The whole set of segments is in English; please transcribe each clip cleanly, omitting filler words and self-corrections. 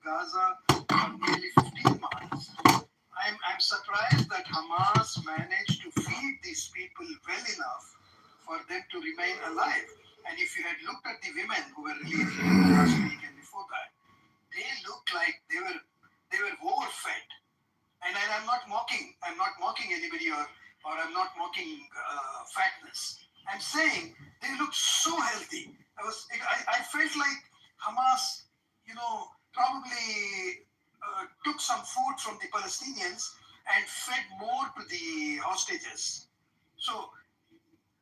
Gaza for nearly 15 months. I'm surprised that Hamas managed to feed these people well enough for them to remain alive. And if you had looked at the women who were released last week and before that, they looked like they were overfed. And I'm not mocking anybody, or I'm not mocking fatness. I'm saying they looked so healthy. I felt like Hamas, probably took some food from the Palestinians and fed more to the hostages. So,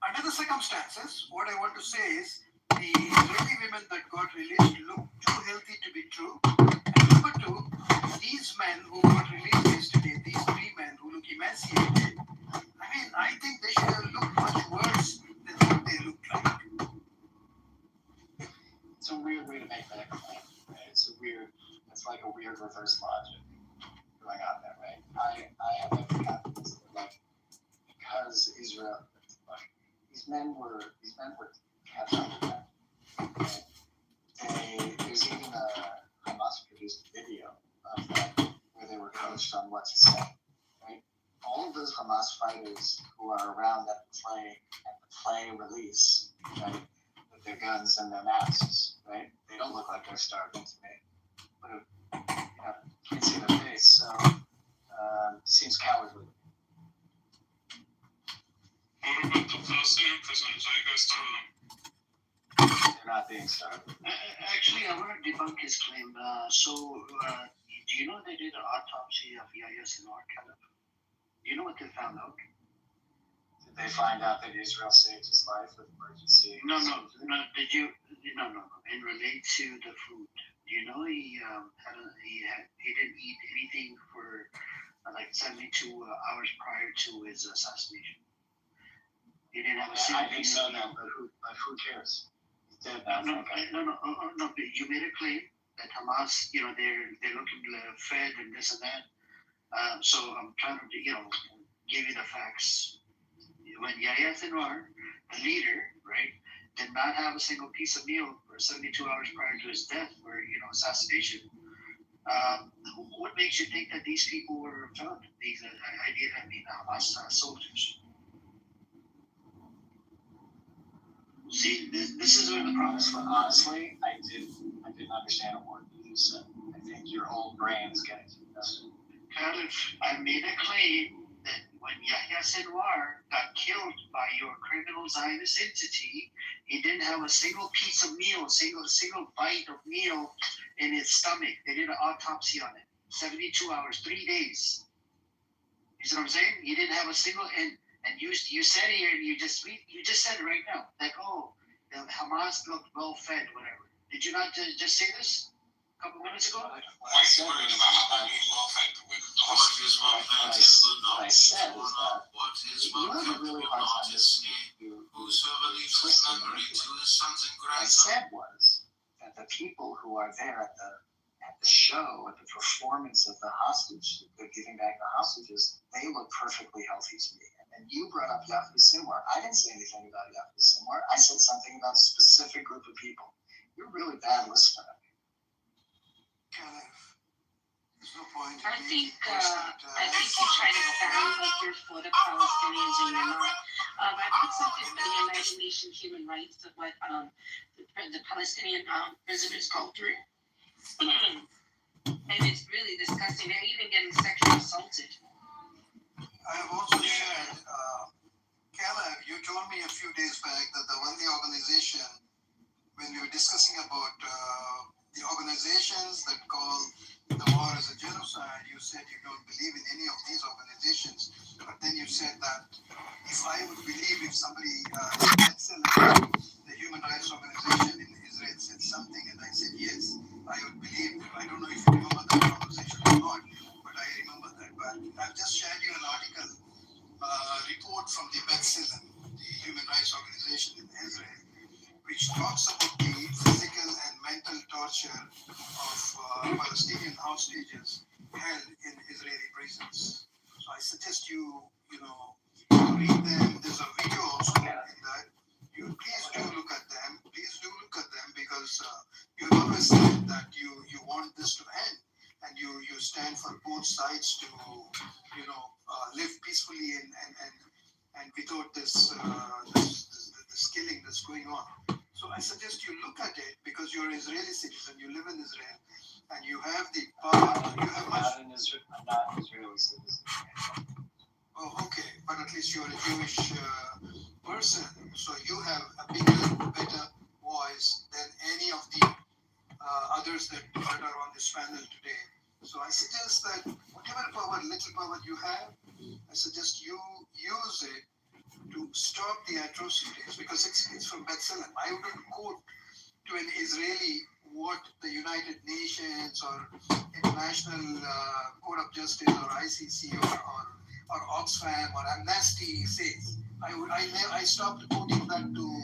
under the circumstances, what I want to say is the Israeli women that got released look too healthy to be true. And number two, these men who got released yesterday, these three men who look emaciated, I think they should have looked much worse than what they look like. It's a weird way to make that claim, right? It's like a weird reverse logic going on there, right? I have every confidence that, because Israel, these men were kept up with that. There's even a Hamas-produced video of them where they were coached on what to say, right? All of those Hamas fighters who are around at the play release, right, with their guns and their masks, right? They don't look like they're starving to me. But can't see their face, so seems cowardly. What about the Palestinian prisoners? Are you guys starving them? They're not being starved. Actually, I want to debunk his claim. Do you know they did an autopsy of Yahya Sinwar Khalif? Do you know what they found out? Did they find out that Israel saved his life with emergency? No. Did you? No. In relate to the food, do you know he didn't eat anything for like 72 hours prior to his assassination. He didn't have a single. I think so now, but who cares? He's dead now. No. But you made a claim that Hamas, they're looking fed and this and that. So I'm trying to, give you the facts. When Yahya Sinwar, the leader, right, did not have a single piece of meal for 72 hours prior to his death or, assassination, what makes you think that these people were found? These Hamas soldiers. See, this is where the problem is. Honestly, I didn't understand a word you said. I think your whole brain is getting too invested. I made a claim that when Yahya Sinwar got killed by your criminal Zionist entity, he didn't have a single piece of meal, single bite of meal in his stomach. They did an autopsy on it. 72 hours, 3 days. You see what I'm saying? He didn't have a single, and you said here, and you just said it right now, that, the Hamas looked well fed, whatever. Did you not just say this a couple minutes ago? Why are you worried about how they're being well fed? What I said is that you have a really hard time listening Whosoever leaves his memory to his sons and What I grandsons. said was that the people who are there at the show, at the performance of the hostage, the giving back the hostages, they look perfectly healthy to me. And you brought up Yahya Sinwar. I didn't say anything about Yahya Sinwar. I said something about a specific group of people. You're a really bad listener. There's no point. I think you're trying to sound like you're for the Palestinians and you're not. I put something in the United Nations human rights of what the Palestinian prisoners go through. And it's really disgusting. They're even getting sexually assaulted. I have also shared, Caleb, you told me a few days back that the Wandi organization, when we were discussing about the organizations that call the war as a genocide, you said you don't believe in any of these organizations. But then you said that if I would believe if somebody, the human rights organization in Israel said something, and I said yes, I would believe. I don't know if you remember that conversation or not, but I remember that. But I've just shared you an article, report from the B'Tselem, the human rights organization in Israel, which talks about the physical and mental torture of Palestinian hostages held in Israeli prisons. So I suggest you read them. There's a video also in that. Please do look at them. Please do look at them because you always said that you want this to end. and for both sides to, live peacefully and without this killing that's going on. So I suggest you look at it because you're an Israeli citizen, you live in Israel, and you have the power. You have much. I'm not an Israeli citizen. Oh, okay, but at least you're a Jewish person, so you have a bigger, better voice than any of the others that are on this panel today. So I suggest that whatever power, little power you have, I suggest you use it to stop the atrocities because it's from Bethlehem. I wouldn't quote to an Israeli what the United Nations or International Court of Justice or ICC or Oxfam or Amnesty says. I stopped quoting that to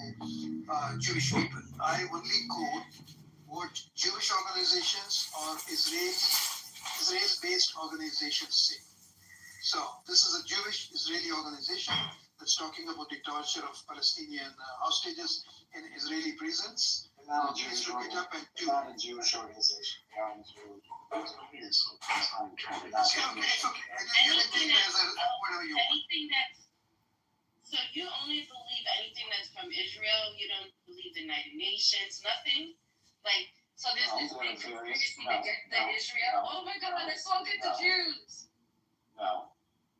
Jewish people. I only quote what Jewish organizations or Israel-based organizations say. So this is a Jewish Israeli organization that's talking about the torture of Palestinian hostages in Israeli prisons. They're not a Please Jewish look it up and do. They're not a Jewish organization. They are an Israeli organization. It's okay. Anything as a whatever you want. Anything that's so you only believe anything that's from Israel. You don't believe the United Nations, nothing. Like so, there's No, this there big are conspiracy various- that Israel. no, Oh my God, let's all get the no. Jews. No,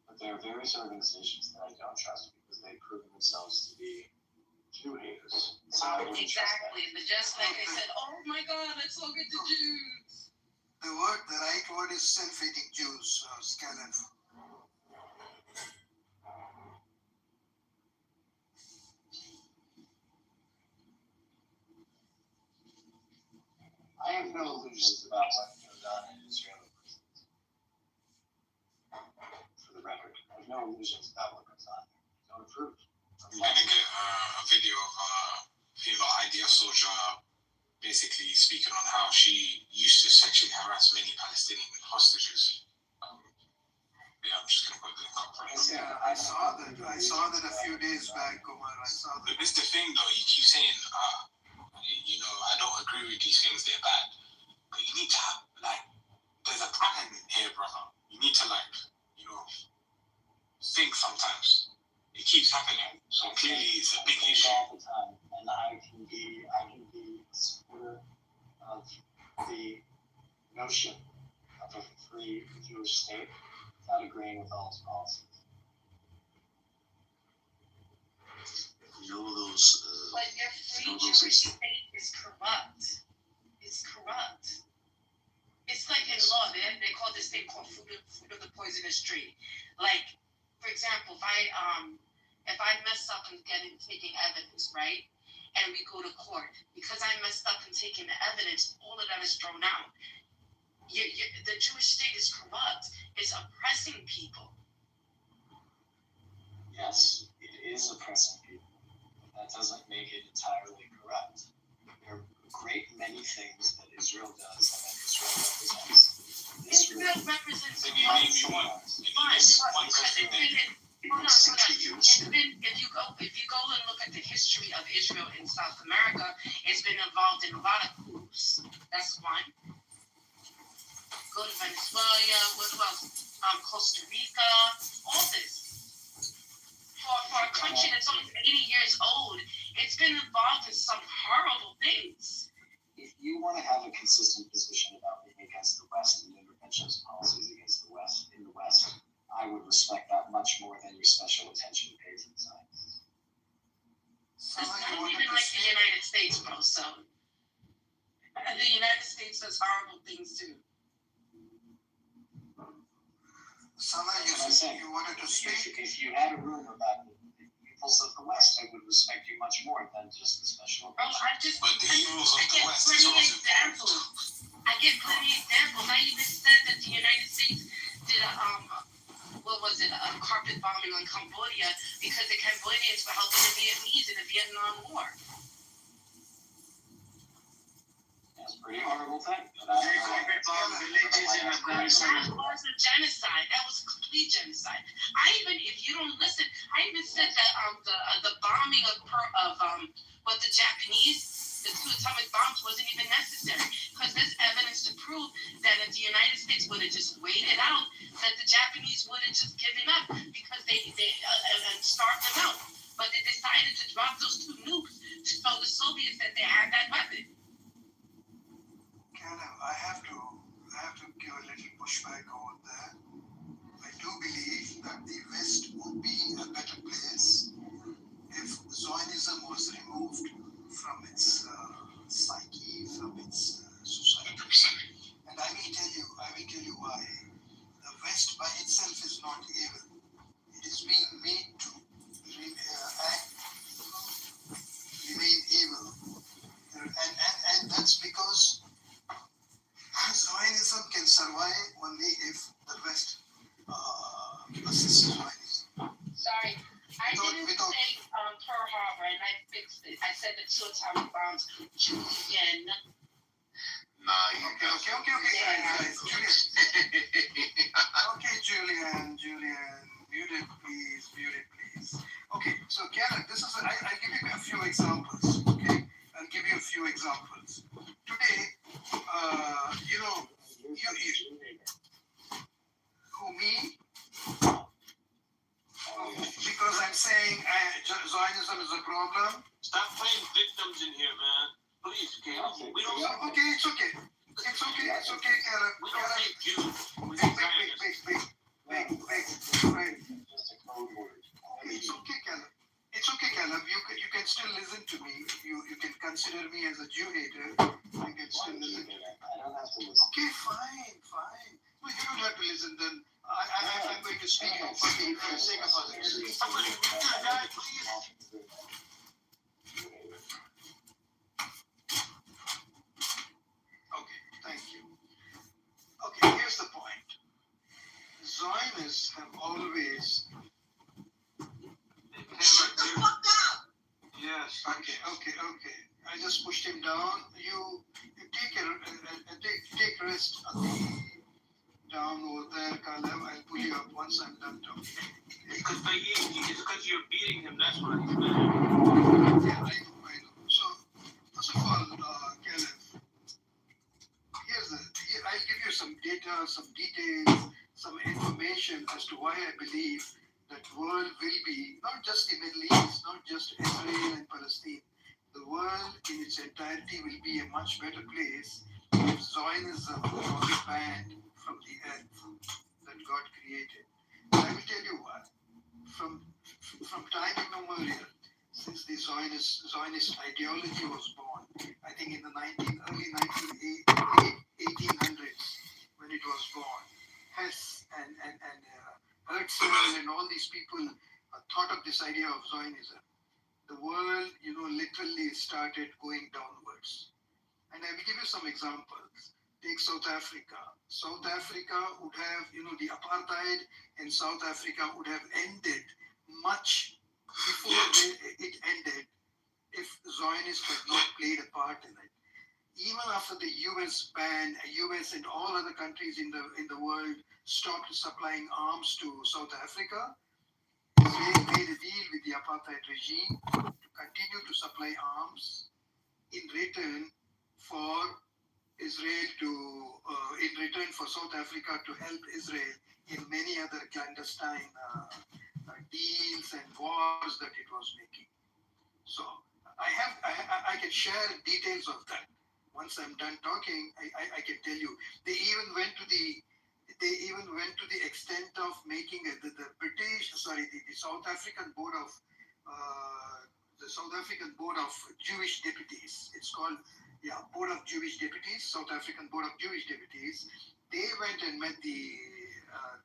but there are various organizations that I don't trust because they've proven themselves to be Jew haters. So I wouldn't trust them. Exactly, but just like I said, oh my God, let's all get the Jews. The right word is self-hating Jews, Scalef. I have no illusions about what goes on in Israeli prisons. For the record, I have no illusions about what goes on. I don't approve. We're gonna get a video of a female IDF soldier basically speaking on how she used to sexually harass many Palestinian hostages. Yeah, I'm just gonna put the link up right now. Yeah, I saw that a few days back, Omar. I saw that. But it's the thing though, you keep saying, I don't agree with these things, they're bad. But you need to have, there's a pattern here, brother. You need to, think sometimes. It keeps happening. So clearly it's a big issue. All the time, and I can be a supporter of the notion of a free Jewish state without agreeing with all its policies. You know those. But your free those Jewish things- state is corrupt. It's corrupt. It's like in law, they call this thing called fruit of the poisonous tree. Like, for example, if I mess up and taking evidence, right, and we go to court, because I messed up in taking the evidence, all of that is thrown out. The Jewish state is corrupt. It's oppressing people. Yes, it is oppressing people, but that doesn't make it entirely corrupt. There are a great many things that Israel does and that Israel represents. Israel represents Can you name me one? Can you name me one country that Hold on. If you go and look at the history of Israel in South America, it's been involved in a lot of coups. That's one. Go to Venezuela, what else? Costa Rica, all this. For a country that's only 80 years old, it's been involved in some horrible things. If you want to have a consistent position about being against the West and interventionist policies against the West in the West, I would respect that much more than your special attention paid to the science. It's not even like the United States, bro, so. The United States does horrible things too. Sana, you wanted to speak? If you had a room about the evils of the West, I would respect you much more than just the special Bro, attention. But the evils of the West is plenty also examples. I get plenty examples. I even said that the United States did a carpet bombing on Cambodia because the Cambodians were helping the Vietnamese in the Vietnam War. That's a pretty horrible thing. But They carpet bomb villages in Afghanistan. That was a genocide. That was complete genocide. If you don't listen, I even said that the bombing of the Japanese, the 2 atomic bombs wasn't even necessary because there's evidence to prove that if the United States would have just waited out, that the Japanese would have just given up because they starved them out. But they decided to drop those 2 nukes to show the Soviets that they had that weapon. Caleb, I have to give a little pushback on that. I do believe that the West would be a better place if Zionism was removed from its psyche, from its society. And I will tell you why. The West by itself is not evil. It is being made to remain evil. And that's because Zionism can survive only if the West assists Zionism. Sorry, I didn't say Pearl Harbor, and I fixed it. I said the 2 atomic bombs. Julian. Guys, Julian. Julian, mute it, please. Okay, so Garrett, I'll give you a few examples, okay? I'll give you a few examples. Today, who, me? Because I'm saying Zionism is a problem. Stop playing victims in here, man. Please, okay? We don't. Okay, it's okay, Garrett. We don't hate Jews. We Wait. Just a code word. It's okay, Caleb. You can still listen to me. You can consider me as a Jew hater. You can still listen to me. I don't have to listen. Okay, fine. Well, you don't have to listen then. I'm going to speak for the sake of others. Somebody, guy, please. Okay, thank you. Okay, here's the point. Zionists have always. Shut the fuck up! Yes. Okay. I just pushed him down. You take rest at the down over there, Caleb. I'll pull you up once I'm done talking. It's because you're beating him. That's why he's mad. Yeah, I know. So, first of all, Caleb, I'll give you some data, some details, some information as to why I believe that world will be not just the Middle East, not just Israel and Palestine. The world in its entirety will be a much better place if Zionism was banned from the earth that God created. And I will tell you why. From time immemorial, since the Zionist ideology was born, I think in the early 1800s, when it was born, Hess and Herzl and all these people thought of this idea of Zionism. The world, literally started going downwards. And I will give you some examples. Take South Africa. South Africa would have, the apartheid in South Africa would have ended much before it ended if Zionists had not played a part in it. Even after the US and all other countries in the world stopped supplying arms to South Africa, Israel made a deal with the apartheid regime to continue to supply arms in return for South Africa to help Israel in many other clandestine deals and wars that it was making. So I can share details of that. Once I'm done talking, I can tell you. They even went to the extent of making the South African Board of Jewish Deputies. It's called Board of Jewish Deputies, South African Board of Jewish Deputies. They went and met the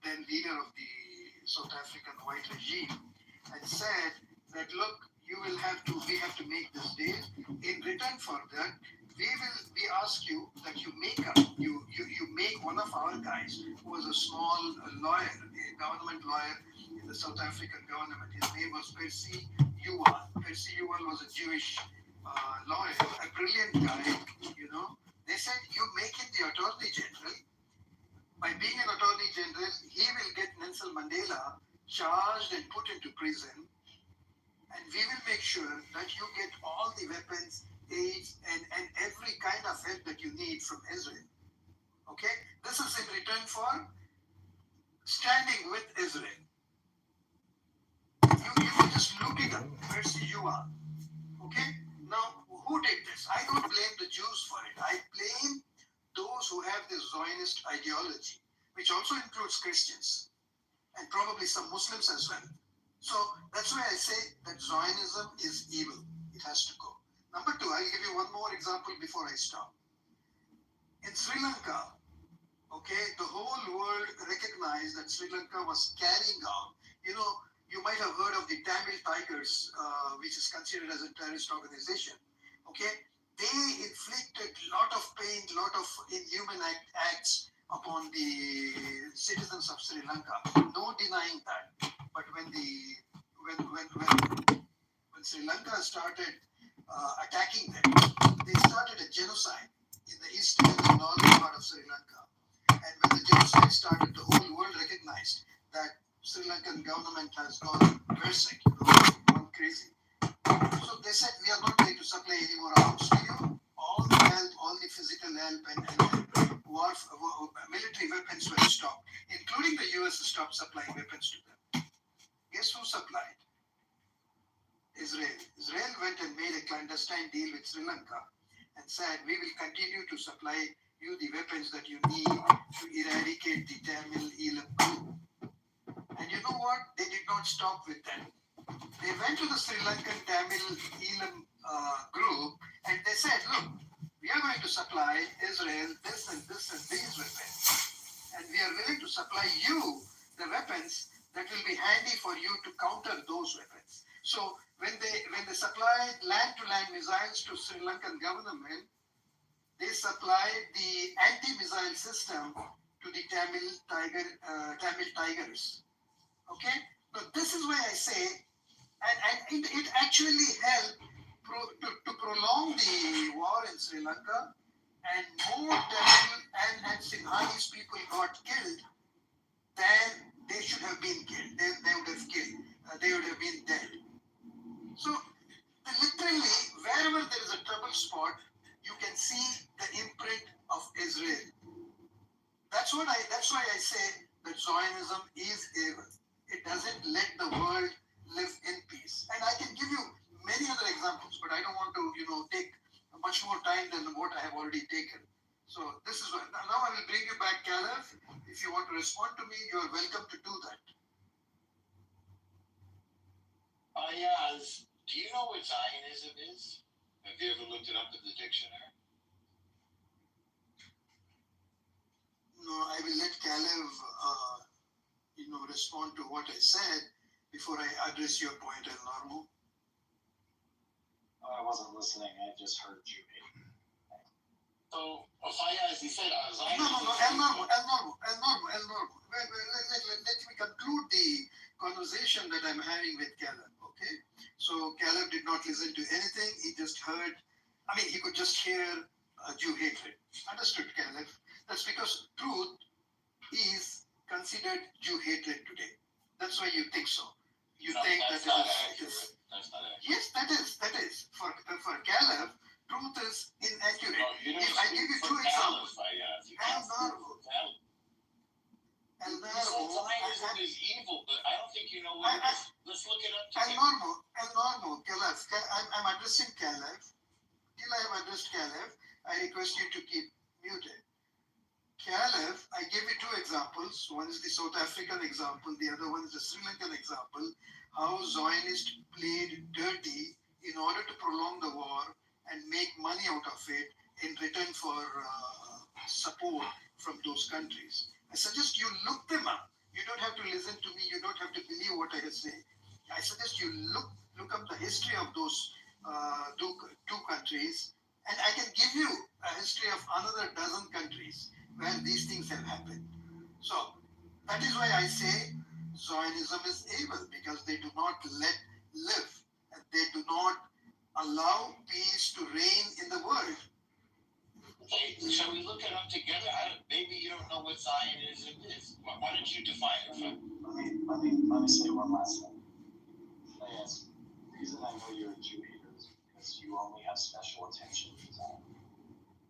then leader of the South African white regime and said that, look, we have to make this deal. In return for that, we ask you that you make one of our guys who was a small lawyer, a government lawyer in the South African government. His name was Percy Yuval. Percy Yuval was a Jewish lawyer, a brilliant guy, They said, you make him the Attorney General. By being an Attorney General, he will get Nelson Mandela charged and put into prison. And we will make sure that you get all the weapons, aids, and every kind of help that you need from Israel. Okay? This this is in return for standing with Israel. You can just look it up. Where's the UR? Okay? Now, who did this? I don't blame the Jews for it. I blame those who have this Zionist ideology, which also includes Christians and probably some Muslims as well. So that's why I say that Zionism is evil. It has to go. Number two, I'll give you one more example before I stop. In Sri Lanka, okay, the whole world recognized that Sri Lanka was carrying out, you might have heard of the Tamil Tigers, which is considered as a terrorist organization. Okay, they inflicted a lot of pain, lot of inhuman acts upon the citizens of Sri Lanka. No denying that. But when Sri Lanka started attacking them, they started a genocide in the eastern and the northern part of Sri Lanka. And when the genocide started, the whole world recognized that Sri Lankan government has gone berserk, gone crazy. So they said, we are not going to supply any more arms to you. All the help, all the physical help and military weapons were stopped, including the US stopped supplying weapons to them. Guess who supplied? Israel. Israel went and made a clandestine deal with Sri Lanka and said, we will continue to supply you the weapons that you need to eradicate the Tamil Elam group. And you know what? They did not stop with that. They went to the Sri Lankan Tamil Elam group and they said, look, we are going to supply Israel this and this and these weapons. And we are willing to supply you the weapons that will be handy for you to counter those weapons. So when they supplied land-to-land missiles to Sri Lankan government, they supplied the anti-missile system to the Tamil Tigers. Okay? So this is why I say, and it actually helped to prolong the war in Sri Lanka, and more Tamil and Sinhalese people got killed than they should have been killed. They would have killed. They would have been dead. So literally, wherever there is a trouble spot, you can see the imprint of Israel. That's why I say that Zionism is evil. It doesn't let the world live in peace. And I can give you many other examples, but I don't want to, take much more time than what I have already taken. So this is what, now I will bring you back, Caleb. If you want to respond to me, you are welcome to do that. Yeah. Do you know what Zionism is? Have you ever looked it up in the dictionary? No, I will let Caleb, respond to what I said before I address your point, El Normo. I wasn't listening. I just heard you. So, as he said, Zionism. No, El Normo. Let me conclude the conversation that I'm having with Caleb, okay? So Caleb did not listen to anything. He just heard, he could just hear Jew hatred. Understood, Caleb? That's because truth is considered Jew hatred today. That's why you think so. You think that's that not it is. accurate. That's not accurate. Yes, that is. For Caleb, truth is inaccurate. No, you don't If I give you two examples. You said Zionism is evil, but I don't think you know what it is. Let's look it up together. El Normo, Caleb. I'm addressing Caleb. Till I have addressed Caleb, I request you to keep muted. Caleb, I gave you two examples. One is the South African example. The other one is the Sri Lankan example. How Zionists played dirty in order to prolong the war and make money out of it in return for support from those countries. I suggest you look them up. You don't have to listen to me. You don't have to believe what I say. I suggest you look up the history of those two countries, and I can give you a history of another dozen countries where these things have happened. So that is why I say Zionism is evil, because they do not let live, and they do not allow peace to reign in the world. Okay, shall we look it up together? Maybe you don't know what Zionism is. Why don't you define it for me? Let me say one last thing. Yes, the reason I know you're a Jew hater is because you only have special attention to Zion.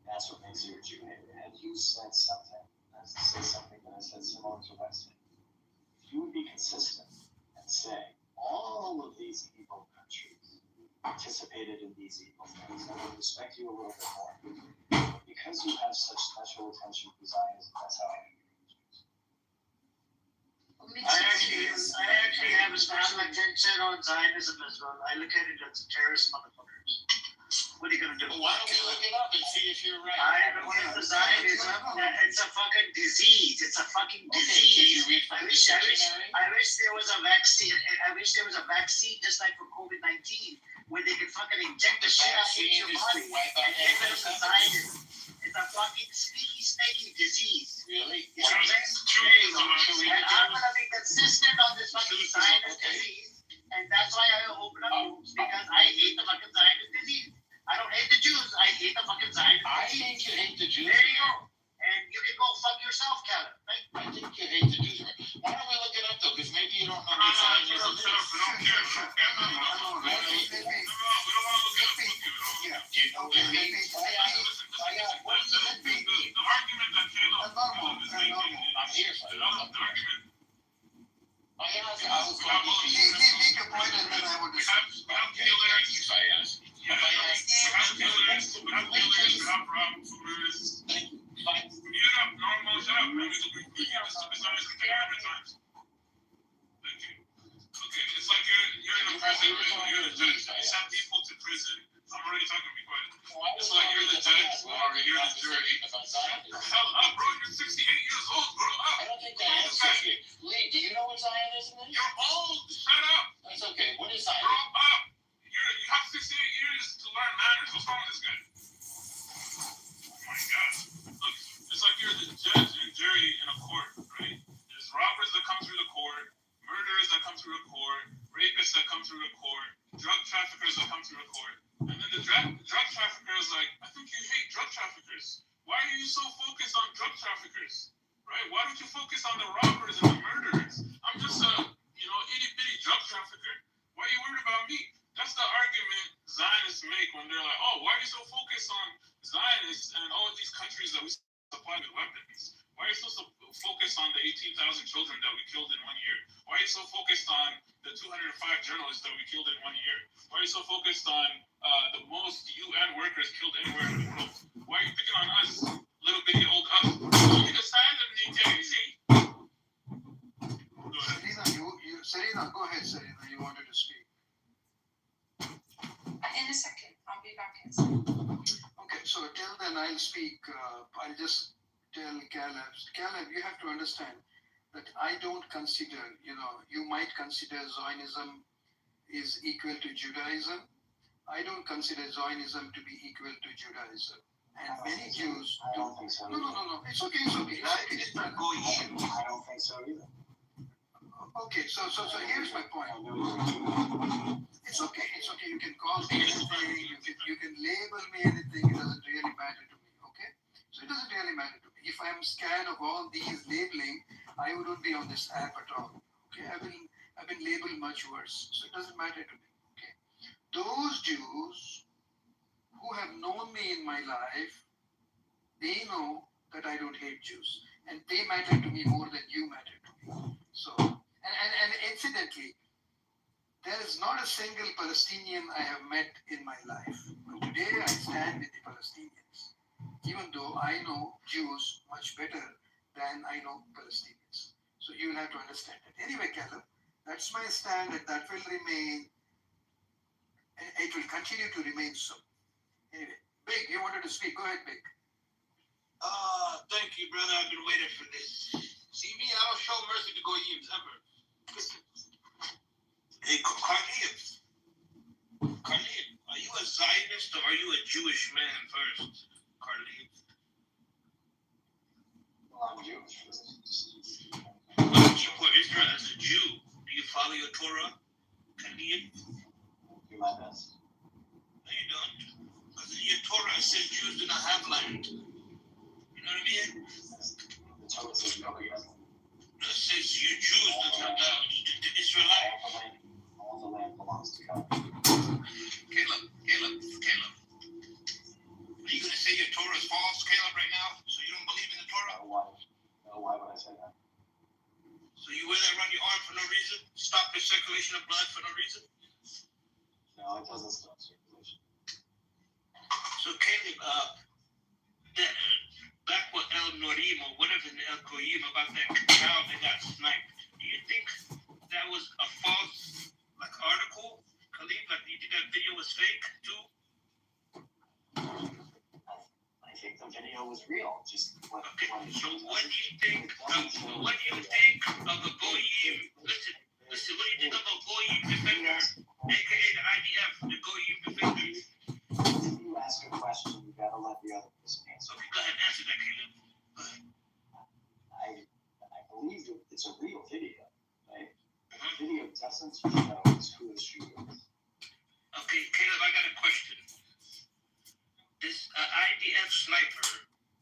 That's what makes you a Jew hater. Had you said something that's the said similar to Weston. If you would be consistent and say all of these evil countries participated in these evil things, I would respect you a little bit more. But because you have such special attention for Zionism, that's how I view you. I actually have a special attention on Zionism as well. I look at it as terrorist motherfuckers. What are you gonna do? Well, why don't we look it up and see if you're right? I look at the Zionism. It's a fucking disease. It's a fucking Okay, did disease. you read I from the wish dictionary? there was a vaccine. I wish there was a vaccine just like for COVID-19 where they could fucking inject the The shit out into vaccine your is body to wipe out and give it to anti-Semitism. Zionism. It's a fucking sneaky, snaky disease. Really? You know what I'm saying? There you go. And I'm gonna be consistent on this fucking Zionist Okay. disease, and that's why I open up rooms because I hate the fucking Zionist disease. I don't hate the Jews. I hate the fucking Zionist I disease. think you hate the Jews. There you go. And you can go fuck yourself, Kevin. Thank you. I think you hate the Jews. Why don't we look it up though? Because maybe you don't know what Zionism is. Yeah. Do you know what it means? What does it mean? I'm here for it. I was talking to you. Make a point and then I would discuss. Okay, thank you, Fayaz. Thank you. Fine. It's like you're in a prison, right? You're the judge. You send people to prison. I'm already talking to be quiet. It's like you're the judge or you're the jury. Hell up, bro. You're 68 years old. Grow up. I don't think that answers it. Lee, do you know what Zionism is? You're old. Shut up. That's okay. What is Grow Zionism? up. You have 68 years to learn manners. What's wrong with this guy? Oh my God. Look, it's like you're the judge and jury in a court, right? There's robbers that come through the court, murderers that come through the court, rapists that come through the court, drug traffickers that come through the court. And then the drug traffickers, like, I think you hate drug traffickers. Why are you so focused on drug traffickers? Right? Why don't you focus on the robbers and the murderers? I'm just a, itty bitty drug trafficker. Why are you worried about me? That's the argument Zionists make when they're like, oh, why are you so focused on Zionists and all of these countries that we supply with weapons? Why are you so focused on the 18,000 children that we killed in 1 year? Why are you so focused on the 205 journalists that we killed in 1 year? Why are you so focused on the most UN workers killed anywhere in the world? Why are you picking on us, little bitty old us? You decide and you can't easy. Go ahead. Serena, go ahead, Serena. You wanted to speak. In a second, I'll be back in a second. Okay, so till then I'll speak. I'll just tell Caleb. Caleb, you have to understand that I don't consider, you might consider Zionism is equal to Judaism. I don't consider Zionism to be equal to Judaism. And many Jews I don't think so. No. It's okay. It's not going in. I don't think so either. Okay, so here's my point. It's okay. You can call me anything. You can label me anything. It doesn't really matter to me. Okay, so it doesn't really matter to me. If I'm scared of all these labeling, I wouldn't be on this app at all. Okay, I've been labeled much worse, so it doesn't matter to me. Okay, those Jews who have known me in my life, they know that I don't hate Jews, and they matter to me more than you matter to me. So, and incidentally, there is not a single Palestinian I have met in my life. But today I stand with the Palestinians, even though I know Jews much better than I know Palestinians. So you will have to understand that. Anyway, Caleb, that's my stand, and that will remain. It will continue to remain so. Anyway, Big, you wanted to speak. Go ahead, Big. Thank you, brother. I've been waiting for this. See me, I don't show mercy to Goyim ever. Hey, Carleon, are you a Zionist or are you a Jewish man first, Carleon? Well, I'm Jewish. You support Israel as a Jew. Do you follow your Torah, Carleon? Do my best. No, you don't. Because in your Torah it says Jews do not have land. You know what I mean? The Torah says go again. No, it says you Jews don't have that. The Israelites. All the land belongs to God. Caleb. Are you going to say your Torah is false, Caleb, right now? So you don't believe in the Torah? Why would I say that? no reason? Stop the circulation of blood for no reason? No, it doesn't stop circulation. So Caleb, that back with El Norim or whatever El Goyim about that child that got sniped, do you think that was a false article, Khalid? Like, do you think that video was fake too? I think the video was real. Just what? Okay. So what do you think? What do you think of the Goyim? Listen. What do you think of the Goyim defender, aka the IDF, the Goyim defenders? If you ask a question, you gotta let the other person answer. Okay, go ahead, answer that, Caleb. I believe it's a real video, right? The Uh-huh. video doesn't show who the shooter is. Okay, Caleb, I got a question. This IDF sniper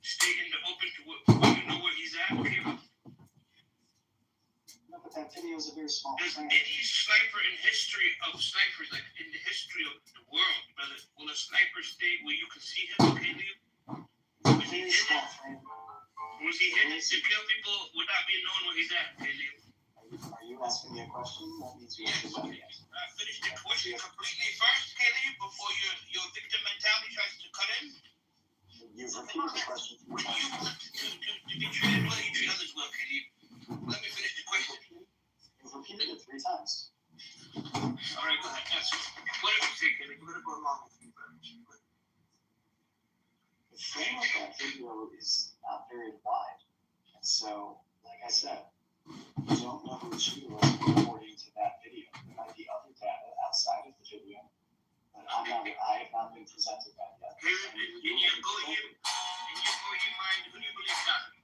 stay in the open to you know where he's at, Caleb? No, but that video is a very small Does thing. any sniper in history of snipers, like in the history of the world, brother, will a sniper stay where you can see him, Caleb? Was he Very hidden? small thing. Was he hidden to kill people without being known where he's at, Caleb? Are you asking me a question? That means you have to let me answer. Finish the question completely first, Caleb, before your victim mentality tries to cut in. You've repeated the question Would 3 you times. want to be treated well, you treat others well, Caleb? Let me finish the question. You've repeated it 3 times. All right, go ahead, answer. What did you say, Caleb? We're going to go along with you, brother. The frame of that video is not very wide. And so, like I said, we don't know who the shooter was according to that video. There might be other data outside of the video, but I have not been presented that yet. Caleb, in your Goyim mind, who do you believe got it?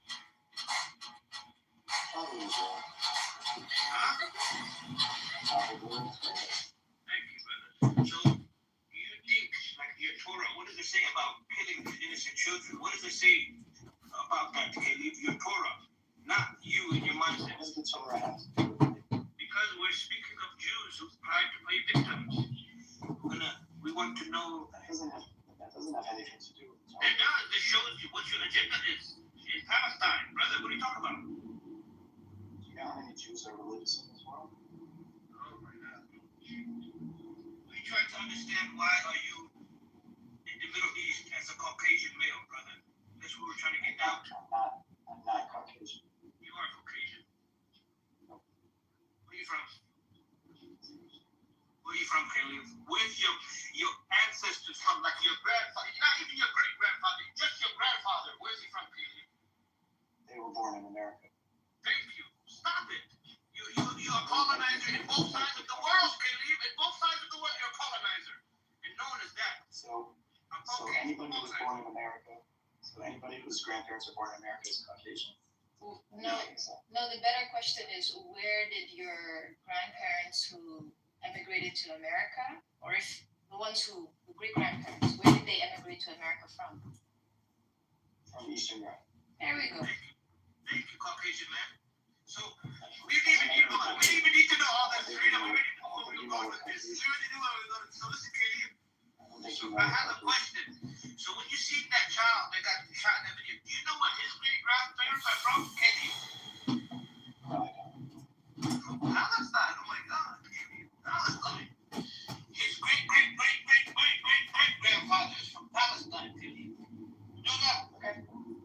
Probably Israel. Huh? Probably Israel. Thank you, brother. So, do you think, like your Torah, what does it say about killing innocent children? What does it say about that, Caleb? Your Torah, not you in your mindset. What does the Torah have to do with it? Because we're speaking of Jews who tried to play victims. We want to know. That doesn't have anything to do with the Torah. It does. It shows you what your agenda is in Palestine, brother. What are you talking about? Do you know how many Jews are religious in this world? Oh my God. We try to understand why are you in the Middle East as a Caucasian male, brother. That's what we're trying to get down to. I'm not Caucasian. You are Caucasian. No. Where are you from? Where are you from, Caleb? Where's your ancestors from? Like your grandfather, not even your great grandfather, just your grandfather. Where's he from, Caleb? They were born in America. Thank you. Stop it. You're a colonizer in both sides of the world, Caleb. In both sides of the world, you're a colonizer. And known as that. So A Caucasian anybody who's colonizer. born in America, anybody whose grandparents are born in America is Caucasian? No, I think so. no, the better question is where did your grandparents who emigrated to America, or if the ones who great grandparents, where did they emigrate to America from? From Eastern Europe. There we go. Thank you, Caucasian man. So we didn't even need to know all that freedom. We already knew where we were going with this. We already knew where we were going. So listen, Caleb. I don't think So you I know have a question. So when you see that child that got shot in that video, do you know what his great grandparents are from? Caleb? No, I don't. From Palestine. Oh my God. Palestine. His great grandfather is from Palestine, Caleb. You know that? Okay.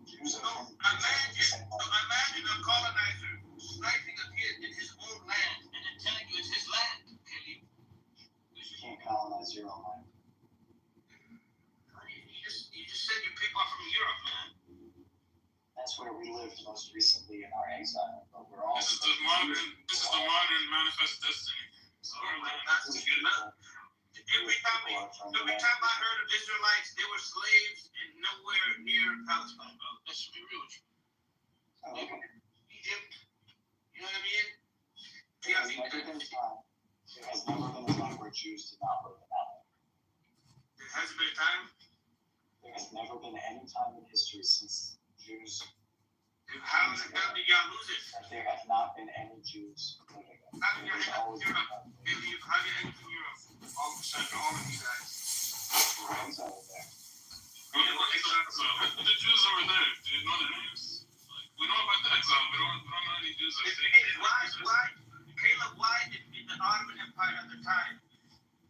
Jews So are from imagine a colonizer sniping a kid in his own land and then telling you it's his land, Caleb. You can't colonize your own land. You just said you pick off from Europe, man. That's where we lived most recently in our exile. But we're all This is the modern manifest destiny. So That's good enough. Every time I heard of Israelites, they were slaves and nowhere near Palestine, bro. Let's be real with you. Okay. Egypt, you know what I mean? There has never been a time where Jews did not live in that land. There hasn't been a time. There has never been any time in history since Jews How did y'all lose it? that there have not been any Jews living there. How did y'all There's end up always in been Europe? How did you end up in Europe? All of a sudden, all of you guys. exile there. the Jews over there, do you know their names? Like, we know about the exile, we don't know any Jews that Why, Caleb, Empire at the time.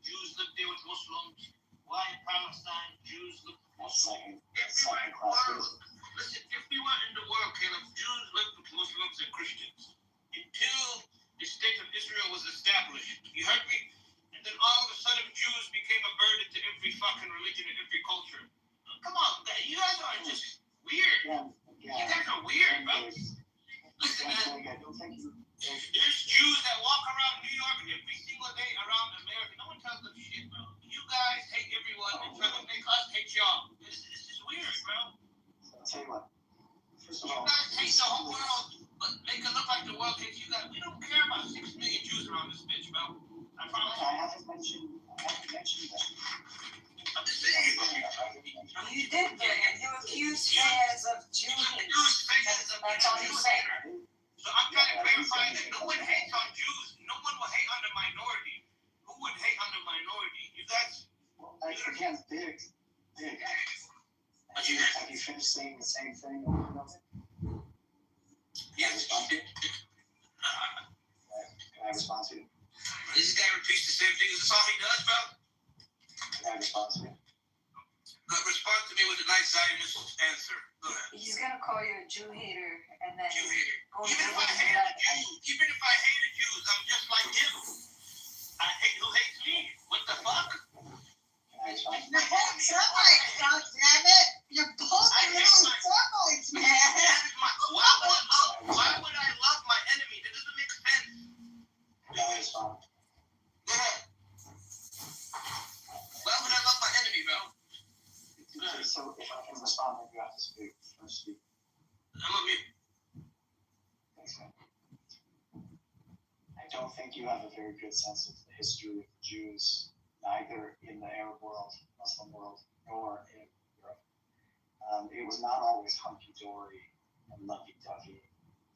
Jews lived there with Muslims. Why in Palestine, Jews lived with Muslims? Everywhere in the world. Listen, everywhere in the world, Caleb, Jews lived with Muslims and Christians. Until the state of Israel was established. You heard me? And then all of a sudden, Jews became a burden to every fucking religion and every culture. Come on, you guys are just weird. You guys are weird, bro. Listen, man. There's Jews that walk around New York every single day around America. No one tells them shit, bro. You guys hate everyone and try to make us hate y'all. This is weird, bro. I'll tell you what. First of You all, guys hate the whole world, but make it look like the world hates you guys. We don't care about 6 million Jews around this bitch, bro. I promise you. I haven't mentioned that. I'm just saying. You did, Gillian. You accused fans of Jew hate. That's all you said. So I'm trying to clarify that no one hates on Jews. No one will hate on the minority. Who would hate on the minority? You guys. Well, again, big. Have you finished saying the same thing? Yes. Can I respond to you? This guy repeats the same thing. Is this all he does, bro? Can I respond to you? Respond to me with a nice Zionist answer. Go ahead. He's gonna call you a Jew hater, and then Jew hater. go Even if I into hated that. Jews, I'm just like him. I hate who hates me. What the fuck? Can I respond? You're both circles, God damn it! You're both I hate little my- circles, man. Why would I love my enemy? That doesn't make sense. Can I respond? Go ahead. Why would I love my enemy, bro? Okay, so if I can respond, then you have to speak. First speak. I'm a mute. Thanks, man. I don't think you have a very good sense of the history of the Jews, neither in the Arab world, Muslim world, nor in Europe. It was not always hunky-dory and lovey-dovey.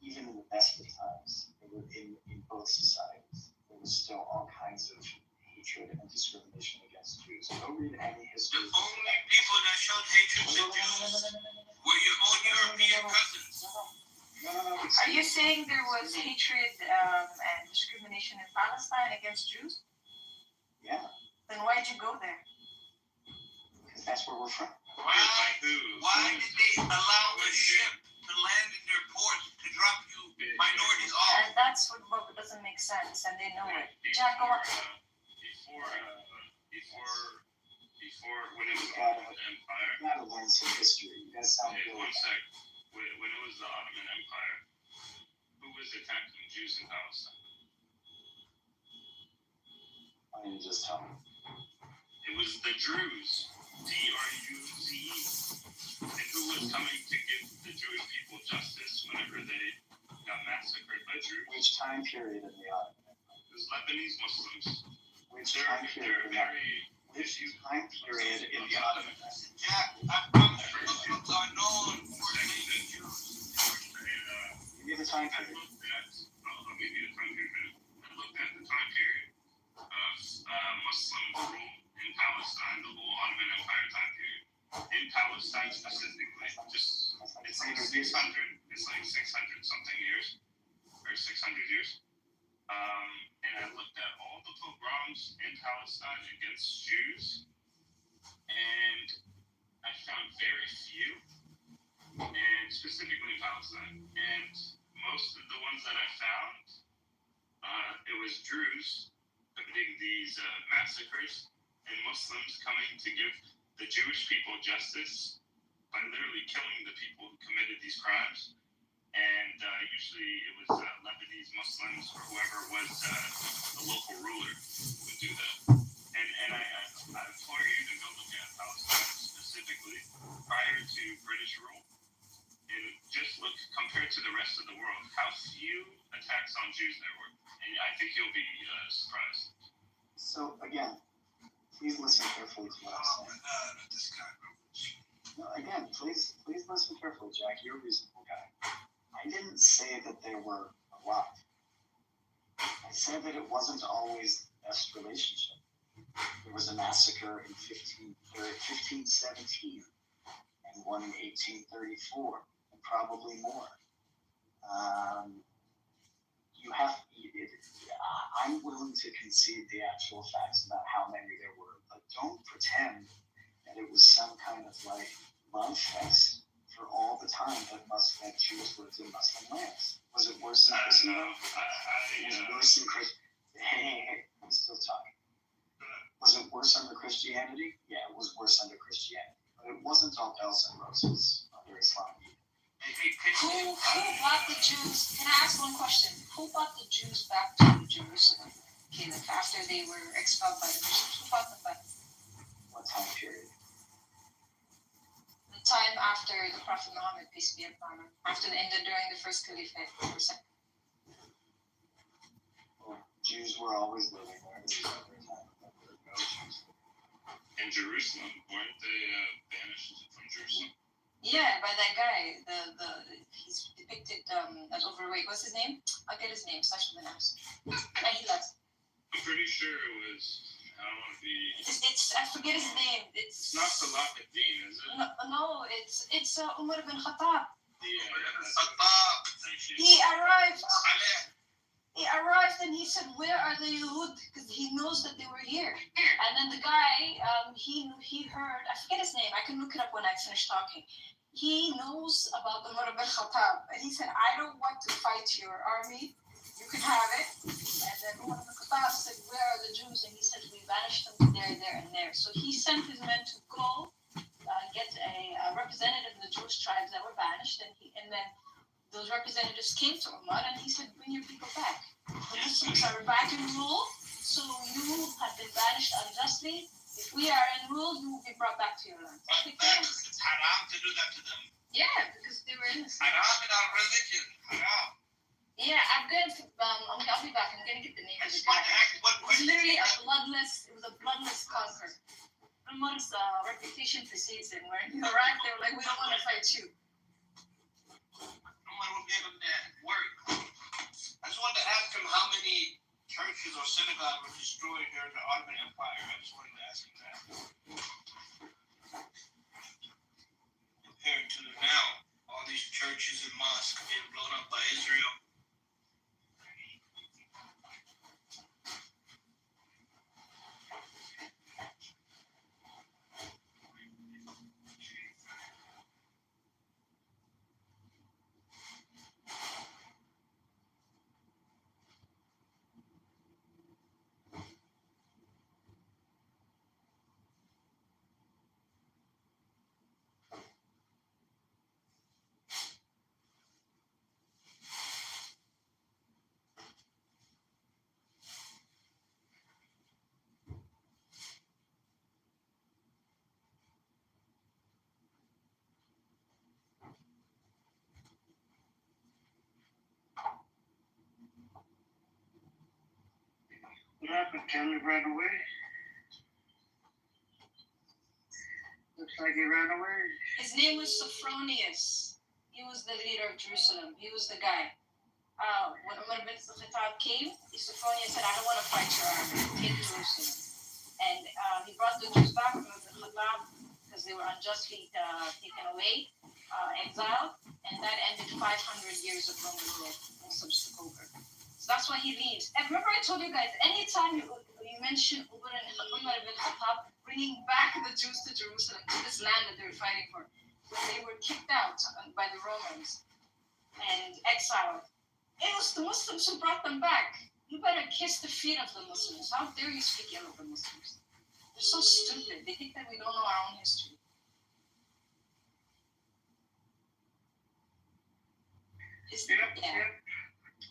Even in the best of times, in both societies, there was still all kinds of hatred and discrimination against Jews. Go read any The history. only people that showed hatred to Jews were your own European cousins. No. Are you saying there was hatred and discrimination in Palestine against Jews? Yeah, Then why'd you go there? because that's where we're from. Why did they allow a ship to land in their ports to drop you minorities off? And that's what doesn't make sense, and they know it. Jack, go on. Before when it was the You gotta- Ottoman Empire. You gotta learn some history. You guys sound Hey, really one sec. When it was the Ottoman Empire, who was attacking Jews in Palestine? Why don't you just tell me? It was the Druze. D-R-U-Z-E. And who was coming to give the Jewish people justice whenever they got massacred by Jews? Which time period in the Ottoman Empire? It was Lebanese Muslims. Which They're time period in the very Which time period in the Ottoman Empire? Jack, I promise you, Muslims are known for hating Jews. Give me the time I period. looked at, I'll give you a time period. I looked at the time period of Muslim rule in Palestine, the whole Ottoman Empire time period. In Palestine specifically, just it's like 600, it's like 600 something years, or 600 years. And I looked at all the pogroms in Palestine against Jews, and I found very few, and specifically in Palestine. And most of the ones that I found, it was Druze committing these massacres, and Muslims coming to give the Jewish people justice by literally killing the people who committed these crimes. And usually it was Lebanese Muslims or whoever was the local ruler who would do that. And I implore you to go look at Palestine specifically prior to British rule. And just look compared to the rest of the world, how few attacks on Jews there were. And I think you'll be surprised. So again, please listen carefully to what I'm saying. This guy. No, again, please listen carefully, Jack. You're a reasonable guy. I didn't say that there were a lot. I said that it wasn't always the best relationship. There was a massacre in 1517 and one in 1834, and probably more. I'm willing willing to concede the actual facts about how many there were, but don't pretend that it was some kind of like love fest for all the time that Jews lived in Muslim lands. Was it worse than Christendom? Was it worse than Hey, I'm still talking. Was it worse under Christianity? Yeah, it was worse under Christianity. But it wasn't all bells and roses under Islam either. Who brought the Jews? Can I ask one question? Who brought the Jews back to Jerusalem? Okay, like after they were expelled by the Christians, who brought them back? What time period? The time after the Prophet Muhammad, peace be upon him, during the first caliphate or second. Well, Jews were always living there. There was never a time that there were no Jews. In Jerusalem, weren't they banished from Jerusalem? Yeah, by that guy. He's depicted as overweight. What's his name? I'll get his name. Starts with an S. And he left. I'm pretty sure it was. I don't want to be. It's I forget his name. It's not Salah ad-Din, is it? No, it's Umar bin Khattab. Yeah. He arrived. He arrived and he said, "Where are the Yehud?" Because he knows that they were here. And then the guy, he heard. I forget his name. I can look it up when I finish talking. He knows about Umar bin Khattab, and he said, "I don't want to fight your army. You can have it." And then Umar bin Khattab said, "Where are the Jews?" And he said, "We banished them to there, there, and there." So he sent his men to go get a representative of the Jewish tribes that were banished, and then those representatives came to Umar, and he said, "Bring your people back. The Muslims are back in rule, so you have been banished unjustly. If we are in rule, you will be brought back to your land." It's haram to do that to them. Yeah, because they were innocent. Haram in our religion. Haram. Yeah, I'll be back. I'm gonna get the name I of the just want guy. to ask one It was question. literally it was a bloodless conquer. Umar's reputation precedes him. When he arrived, they were like, "We don't want to fight you." No one will give him that work. I just wanted to ask him how many churches or synagogues were destroyed during the Ottoman Empire. I just wanted to ask him that. Compared to now, all these churches and mosques being blown up by Israel. What happened? Caleb ran away? Looks like he ran away. His name was Sophronius. He was the leader of Jerusalem. He was the guy. When Umar bin Khattab came, Sophronius said, "I don't want to fight your army. Take Jerusalem." And he brought the Jews back from Umar bin Khattab because they were unjustly taken away, exiled, and that ended 500 years of Roman rule. Muslims took over. So that's why he leaves. And remember, I told you guys, anytime you mention Umar bin Khattab bringing back the Jews to Jerusalem, to this land that they were fighting for, when they were kicked out by the Romans and exiled, it was the Muslims who brought them back. You better kiss the feet of the Muslims. How dare you speak ill of the Muslims? They're so stupid. They think that we don't know our own history.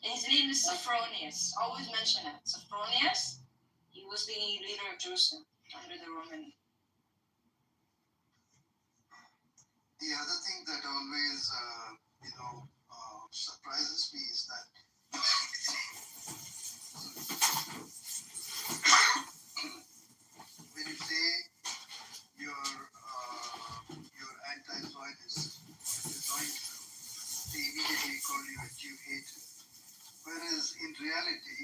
His name is Sophronius. Always mention it. Sophronius, he was the leader of Jerusalem under the Roman. The other thing that always, surprises me is that when you say you're anti-Zionist, they immediately call you a Jew hater. Whereas in reality,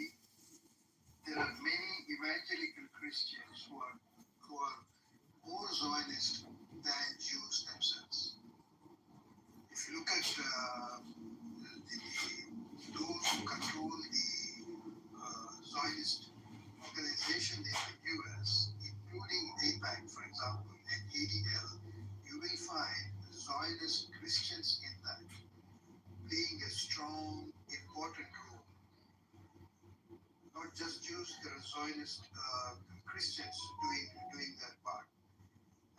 there are many evangelical Christians who are more Zionist than Jews themselves. If you look at those who control the Zionist Zionist Christians doing that part.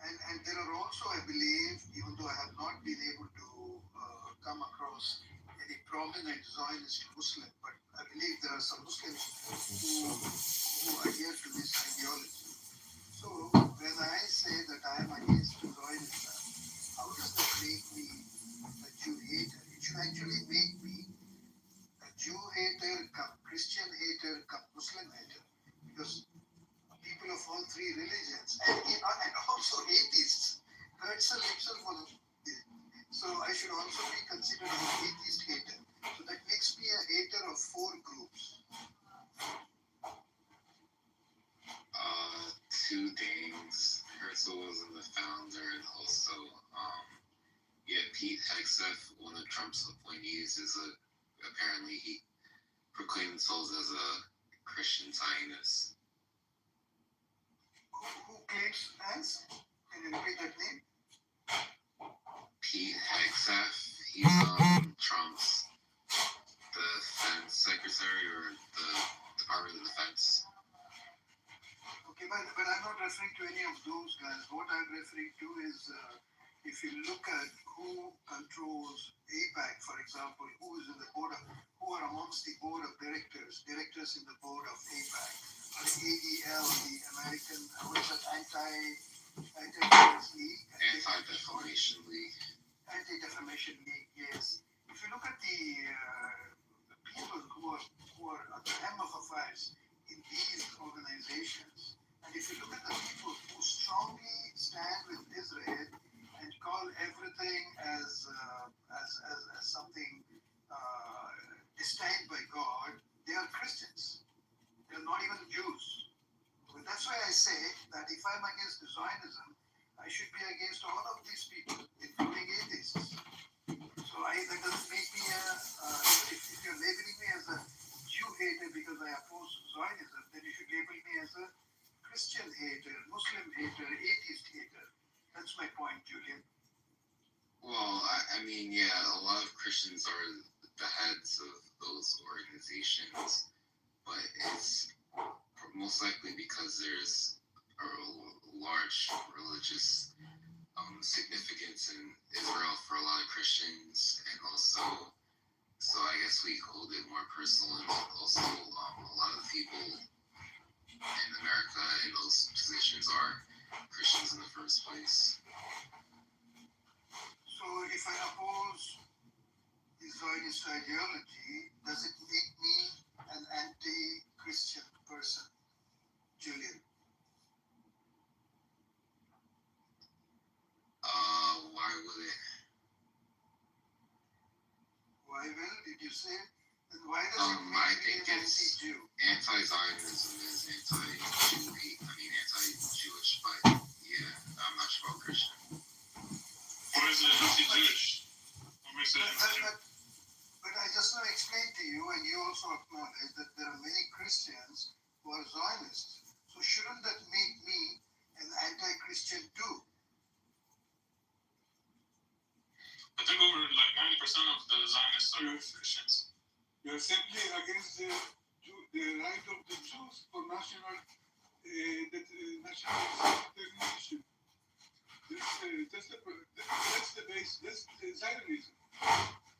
And there are also, I believe, even though I have not been able to come across any prominent Zionist Muslim, but I believe there are some Muslims who adhere to this ideology. So when I say that I am against Zionism, how does that make me a Jew hater? It should actually make me a Jew hater, come Christian hater, come Muslim hater, because people of all three religions and also atheists. Herzl himself was atheist. So I should also be considered an atheist hater. So that makes me a hater of four groups. Two things. Herzl was the founder, and also, Pete Hegseth, one of Trump's appointees, apparently he proclaimed himself as a Christian Zionist. Who claims as? Can you repeat that name? Pete Hegseth. He's Trump's defense secretary, or the Department of Defense. Okay, but I'm not referring to any of those guys. What I'm referring to is if you look at who controls APAC, for example, who is in the board of, who are amongst the board of directors in the board of APAC, or ADL, the American, what is that, Anti-Terrorist League? Anti-Defamation League. Anti-Defamation League, yes. If you look at the people who are at the helm of affairs in these organizations, and if you look at the people who strongly stand with Israel and call everything as something destined by God, they are Christians. They are not even Jews. But that's why I say that if I'm against Zionism, I should be against all of these people, including atheists. So that doesn't make me if you're labeling me as a Jew hater because I oppose Zionism, then you should label me as a Christian hater, Muslim hater, atheist hater. That's my point, Julian. Well, I mean, yeah, a lot of Christians are the heads of those organizations, but it's most likely because there's a large religious significance in Israel for a lot of Christians, and also, so I guess we hold it more personal, and also a lot of people in America in those positions are Christians in the first place. So if I oppose the Zionist ideology, does it make me an anti-Christian person, Julian? Why would it? Why will, did you say? And why does it make I me think an it's anti-Jew? Anti-Zionism is anti-Jew hate. I mean, anti-Jewish, but yeah, I'm not sure about Christian. What is it anti-Jewish? What makes it anti-Jewish? But I just now explained to you, and you also acknowledge that there are many Christians who are Zionists. So shouldn't that make me an anti-Christian too? I think over like 90% of the Zionists are Christians. You're simply against the right of the Jews for national self-determination. That's the base. That's the Zionism.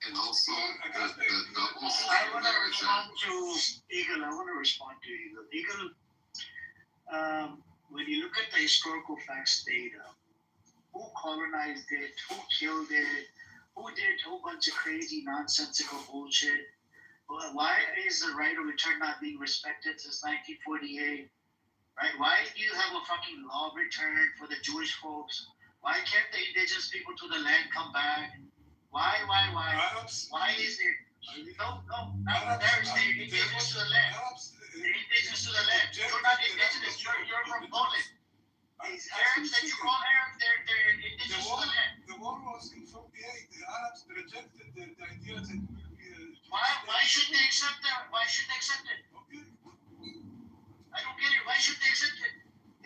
And also, the double I standard want to there is respond to Eagle. Eagle, when you look at the historical facts data, who colonized it, who killed it, who did a whole bunch of crazy, nonsensical bullshit. Why is the right of return not being respected since 1948? Right? Why do you have a fucking law of return for the Jewish folks? Why can't the indigenous people to the land come back? Why? Arabs. Why is it? No, not Arabs. They're indigenous to the land. They're indigenous to the land. You're not indigenous. You're from Poland. These Arabs that you call Arabs, they're indigenous to the land. The war was in 48. The Arabs rejected the idea that we will be Why should they accept that? Why should they accept it? Okay. I don't get it. Why should they accept it?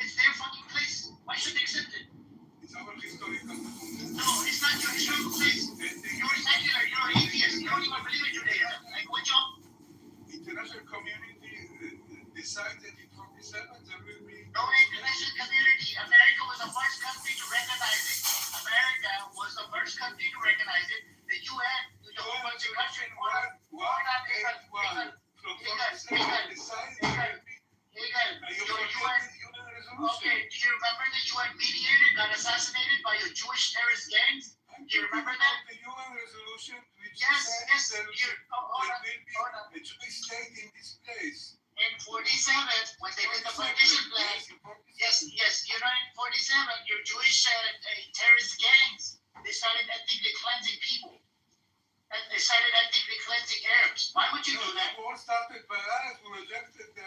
It's their fucking place. Why should they accept it? It's our historical document. No, it's not your historical place. You're secular. You're atheist. You don't even believe in Judaism. Like, what job? International community decided it UN mediator got assassinated by your Jewish terrorist gangs? Do you remember that? The UN resolution which Yes, says yes. there Hold on. will be a Jewish state in this place. In 47, when they did the partition plan, yes, you know, in 47, your Jewish terrorist gangs, they started ethnically cleansing people. And they started ethnically cleansing Arabs. Why would you do that? The war started by Arabs who rejected the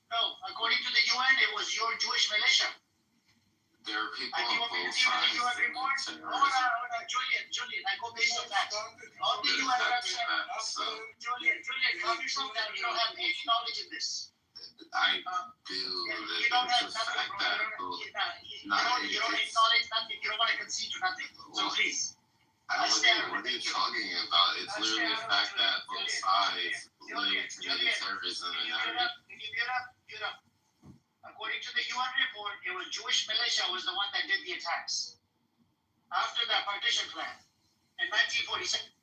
No, according to the UN, it was your Jewish militia. There are people And you on want me to both give you the sides UN of report? terrorism. Hold on, Julian, I go based on facts. All the UN reps said, Julian, calm yourself down. You don't have any knowledge in this. I feel You that don't have there's a nothing, fact bro. that You don't acknowledge nothing. You don't want to concede to nothing. So please. I don't know what are you talking about. It's literally the fact that both sides literally committed terrorism and Can you mute up? According to the UN report, it was Jewish militia was the one that did the attacks. After that partition plan in 1947.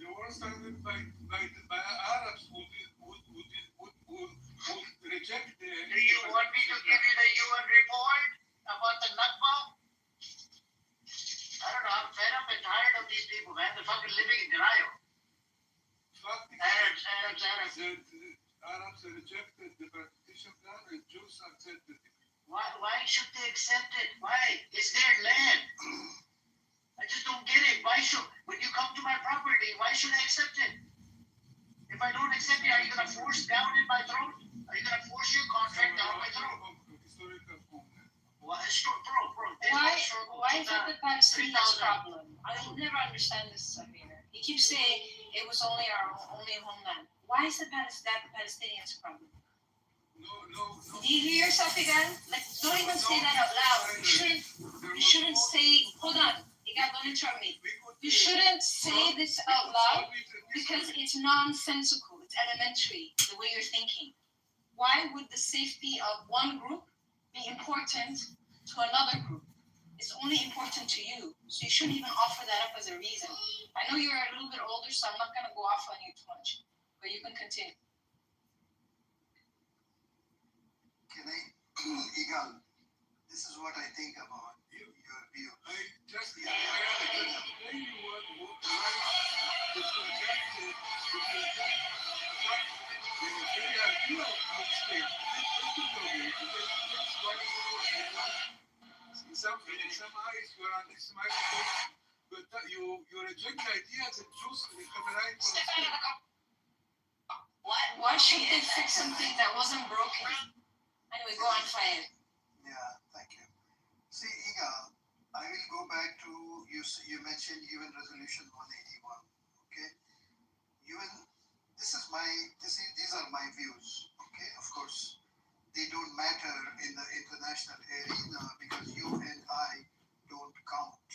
The war started by Arabs who reject the. Do you want me to give you the UN report about the Nakba? I don't know, I'm fed up and tired of these people, man. They're fucking living in denial. Arabs. Arabs rejected the partition plan and Jews accepted it. Why should they accept it? Why? It's their land. I just don't get it. When you come to my property, why should I accept it? If I don't accept it, are you going to force down in my throat? Are you going to force your contract down my throat? Well, bro, Why is that the Palestinians' problem? I will never understand this, Samir. He keeps saying it was only our only homeland. Why is that the Palestinians' problem? No. Do you hear yourself again? Like, don't even say that out loud. You shouldn't say, hold on, Igal, don't interrupt me. You shouldn't say this out loud because it's nonsensical. It's elementary, the way you're thinking. Why would the safety of one group be important to another group? It's only important to you. So you shouldn't even offer that up as a reason. I know you're a little bit older, so I'm not going to go off on you too much. But you can continue. Can I, Igal, this is what I think about your view. I just explain you what the very idea of state. In some eyes, you are anti-Semitic, but you reject the idea that Jews have a right for a state. Why should they fix something that wasn't broken? Anyway, go on, Fayed. Yeah, thank you. See, Igal, I will go back to you mentioned UN Resolution 181. Okay, these are my views. Okay, of course, they don't matter in the international arena because you and I don't count.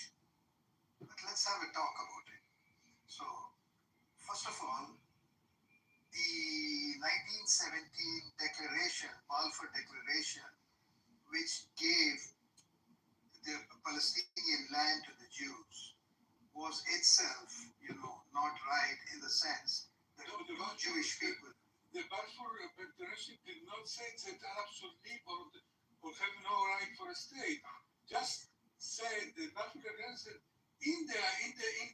But let's have a talk about it. So, first of all, the 1917 declaration, Balfour Declaration, which gave the Palestinian land to the Jews, was itself, not right in the sense that the Jewish people. The Balfour Declaration did not say that Arabs should leave or have no right for a state. Just said the Balfour Declaration in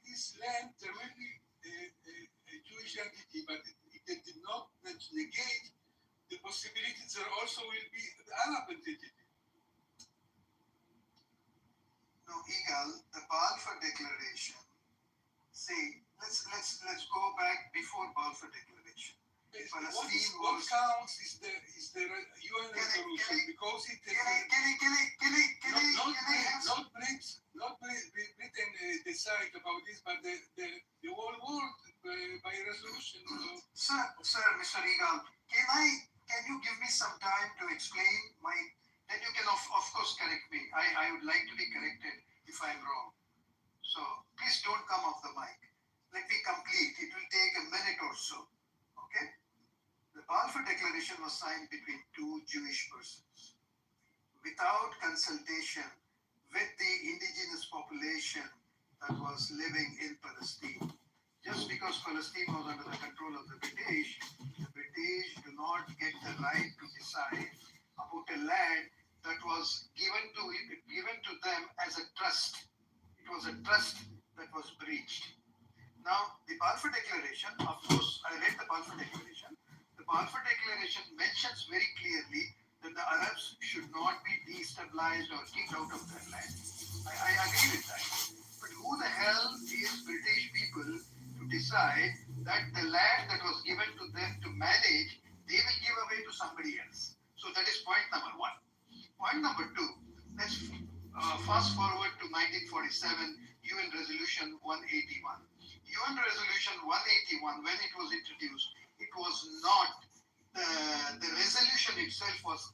this land there will be a Jewish entity, but it did not negate the possibility there also will be the Arab entity. No, Igal, the Balfour Declaration. See, let's go back before Balfour Declaration. What counts is the UN resolution because it is not Britain decide about this, but the whole world by resolution. Sir, Mr. Igal, can you give me some time to explain then you can of course correct me. I would like to be corrected if I'm wrong. So please don't come off the mic. Let me complete. It will take a minute or so. Okay? The Balfour Declaration was signed between two Jewish persons without consultation with the indigenous population that was living in Palestine. Just because Palestine was under the control of the British do not get the right to decide about a land that was given to them as a trust. It was a trust that was breached. Now, the Balfour Declaration, of course, I read the Balfour Declaration. The Balfour Declaration mentions very clearly that the Arabs should not be destabilized or kicked out of their land. I agree with that. But who the hell is British people to decide that the land that was given to them to manage, they will give away to somebody else? So that is point number one. Point number two, let's fast forward to 1947 UN Resolution 181. UN Resolution 181, when it was introduced, it was not the resolution itself was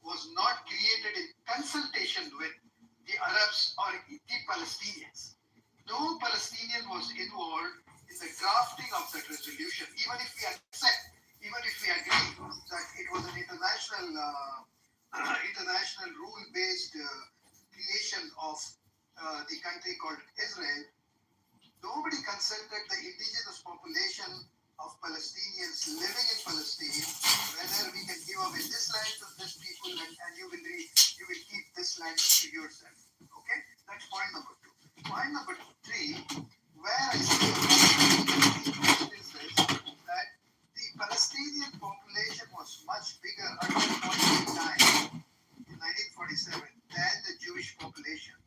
was not created in consultation with the Arabs or the Palestinians. No Palestinian was involved in the drafting of that resolution. Even if we accept, even if we agree that it was an international rule-based creation of the country called Israel, nobody consulted the indigenous population of Palestinians living in Palestine whether we can give away this land to this people and you will keep this land to yourself. Okay, that's point number two. Point number three, where I see is this, that the Palestinian population was much bigger at that point in time in 1947 than the Jewish population.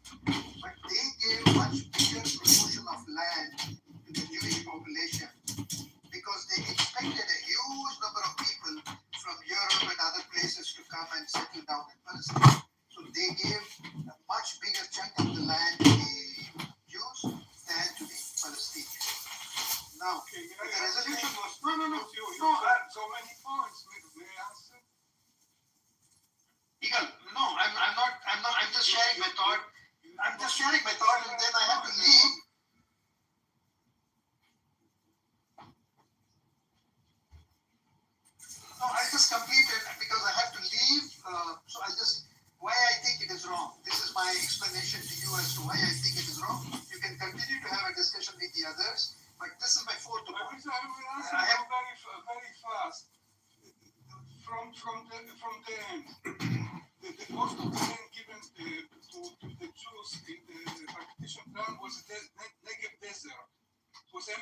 But they gave much bigger proportion of land to the Jewish population because they expected a huge number of people from Europe and other places to come and settle down in Palestine. So they gave a much bigger chunk of the land to the Jews than to the Palestinians. Now, the resolution was so many points. May I answer? Eagle, no, I'm just sharing my thought. I'm just sharing my thought and then I have to leave. No, I just completed because I have to leave. So why I think it is wrong. This is my explanation to you as to why I think it is wrong. You can continue to have a discussion with the others, but this is my fourth point. I will answer very fast. From the end, the most of the land given to the Jews in the partition plan was the Negev desert. Was No.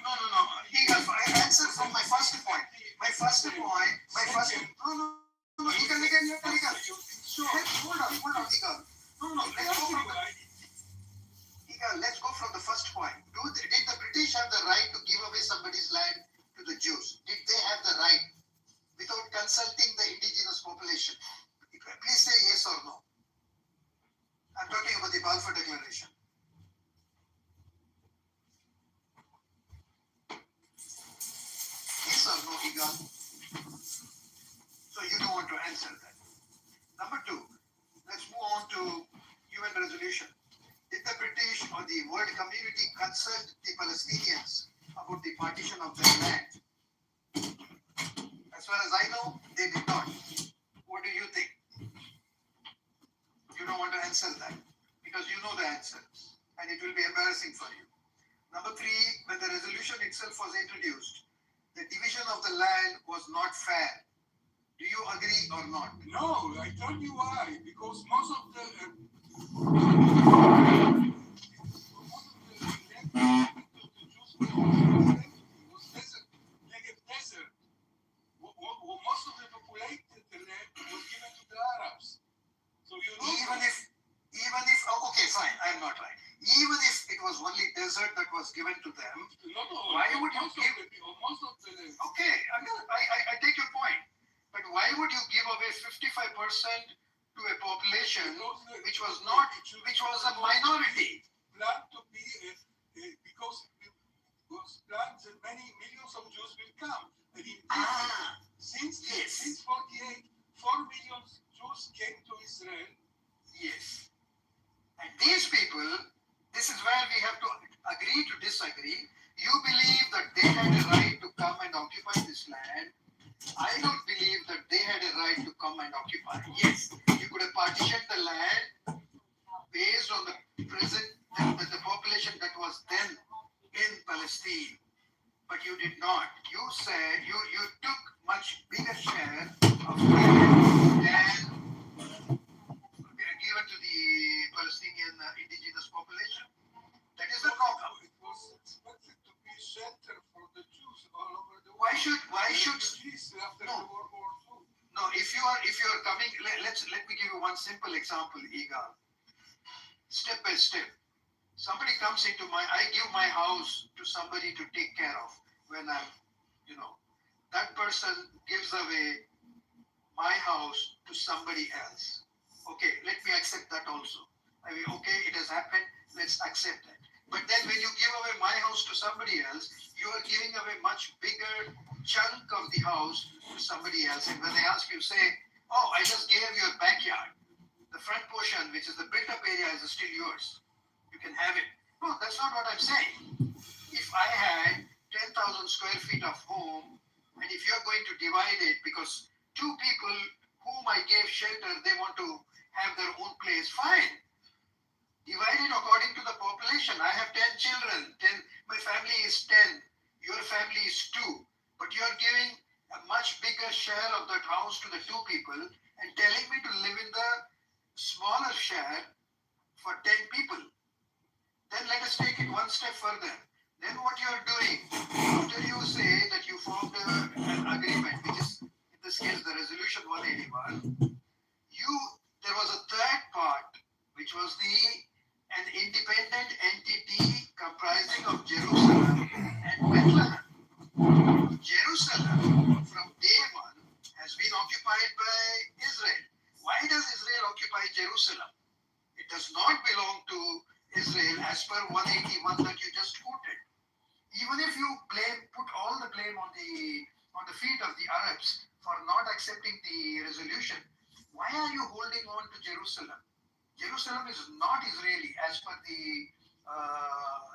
Eagle, I answered from my first point. Eagle. Sure. Hold on, Eagle. No, let's go from the first point. Did the British have the right to give away somebody's land to the Jews? Did they have the right without consulting the indigenous population? Please say yes or no. I'm talking about the Balfour Declaration. Yes or no, Eagle? So you don't want to answer that. Number two, let's move on to UN resolution. Did the British or the world community consult the Palestinians about the partition of their land? As far as I know, they did not. What do you think? You don't want to answer that because you know the answer and it will be embarrassing for you. Number three, when the resolution itself was introduced, the division of the land was not fair. Do you agree or not? No, I tell you why. Because most of the was desert, Negev desert. Most of the populated land was given to the Arabs. So you know. Even if okay, fine, I'm not right. Even if it was only desert that was given to them, why would you give? Most of the land. Okay, I take your point. But why would you give away 55% to a population which was a minority? Planned to be because it was planned that many millions of Jews will come. And since 48, 4 million Jews came to Israel. Yes. And these people, this is where we have to agree to disagree. You believe that they had a right to come and occupy this land. I don't believe that they had a right to come and occupy. Yes, you could have partitioned the land based on the population that was then in Palestine. but you did not. You said you took much bigger share of land than given to the Palestinian indigenous population. That is the problem. It was expected to be shelter for the Jews all over the world. Why should Refugees after No. the World War II. no? If you are coming, let me give you one simple example, Igal. Step by step, somebody comes into I give my house to somebody to take care of when I'm, that person gives away my house to somebody else. Okay, let me accept that also. I mean, okay, it has happened, let's accept that. But then when you give away my house to somebody else, you are giving away much bigger chunk of the house to somebody else. And when they ask you, say, oh, I just gave you a backyard. The front portion, which is the built-up area, is still yours. You can have it. No, that's not what I'm saying. If I had 10,000 square feet of home, and if you're going to divide it, because two people whom I gave shelter, they want to have their own place, fine. Divide it according to the population. I have 10 children. My family is 10. Your family is 2. But you are giving a much bigger share of that house to the 2 people and telling me to live in the smaller share for 10 people. Then let us take it one step further. Then what you are doing, after you say that you formed an agreement, which is in this case the resolution 181, there was a third part, which was an independent entity comprising of Jerusalem and Bethlehem. Jerusalem, from day one, has been occupied by Israel. Why does Israel occupy Jerusalem? It does not belong to Israel as per 181 that you just quoted. Even if you put all the blame on the feet of the Arabs for not accepting the resolution, why are you holding on to Jerusalem? Jerusalem is not Israeli as per the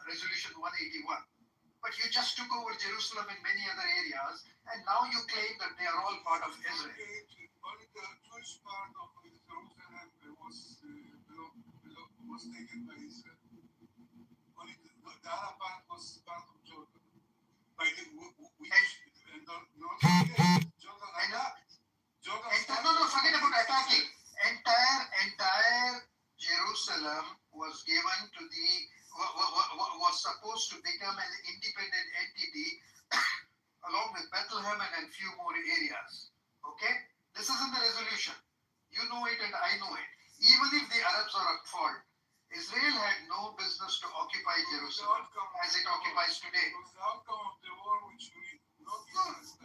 resolution 181. But you just took over Jerusalem and many other areas, and now you claim that they are all part of Israel. Only the Jewish part of Jerusalem was taken by Israel. Only the other part was part of Jordan. By the No, forget about attacking. Entire Jerusalem was given to was supposed to become an independent entity along with Bethlehem and a few more areas. Okay? This is in the resolution. You know it and I know it. Even if the Arabs are at fault, Israel had no business to occupy Jerusalem as it occupies today. It was the outcome of the war which we not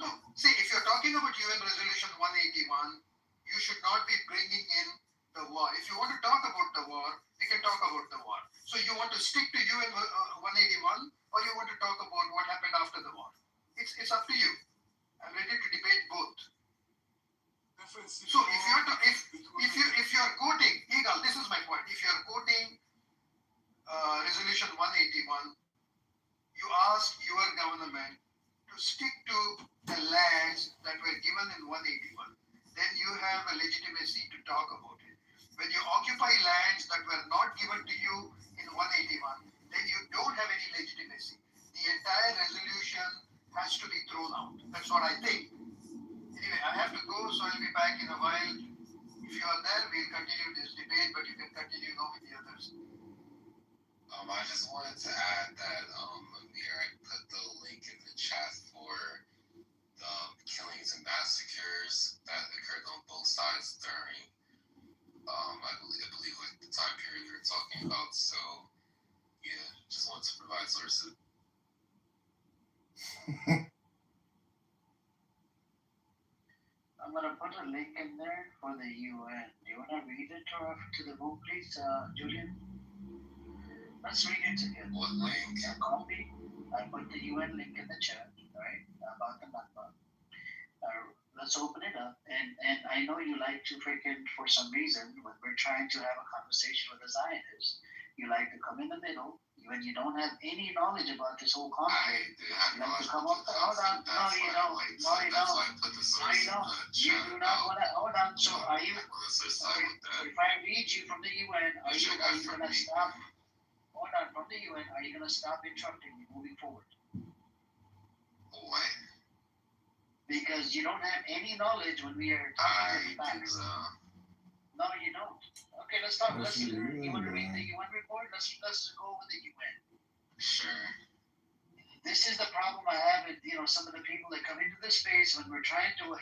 No. See, if you're talking about UN Resolution 181, you should not be bringing in the war. If you want to talk about the war, we can talk about the war. So you want to stick to UN 181, or you want to talk about what happened after the war? It's up to you. I'm ready to debate both. So if you're quoting, Eagle, this is my point. If you're quoting Resolution 181, you ask your government to stick to the lands that were given in 181. Then you have a legitimacy to talk about it. When you occupy lands that were not given to you in 181, then you don't have any legitimacy. The entire resolution has to be thrown out. That's what I think. Anyway, I have to go, so I'll be back in a while. If you are there, we'll continue this debate, but you can continue now with the others. I just wanted to add that Amir, I put the link in the chat for the killings and massacres that occurred on both sides during I believe like the time period we were talking about. So yeah, just wanted to provide sources. I'm gonna put a link in there for the UN. Do you wanna read it to the room, please, Julian? Let's read it together. What link? A copy. I put the UN link in the chat, right? About the Nakba. Let's open it up. And I know you like to freaking, for some reason, when we're trying to have a conversation with a Zionist, you like to come in the middle when you don't have any knowledge about this whole conflict. You like to come up. Hold on. No, you don't. No, you don't. No, you don't. You do not want to. Hold on. So are you? If I read you from the UN, are you going to stop? Hold on. From the UN, are you going to stop interrupting me moving forward? What? Because you don't have any knowledge when we are talking about facts. No, you don't. Okay, let's talk. You want to read the UN report? Let's go over the UN. Sure. This is the problem I have with some of the people that come into this space when we're trying to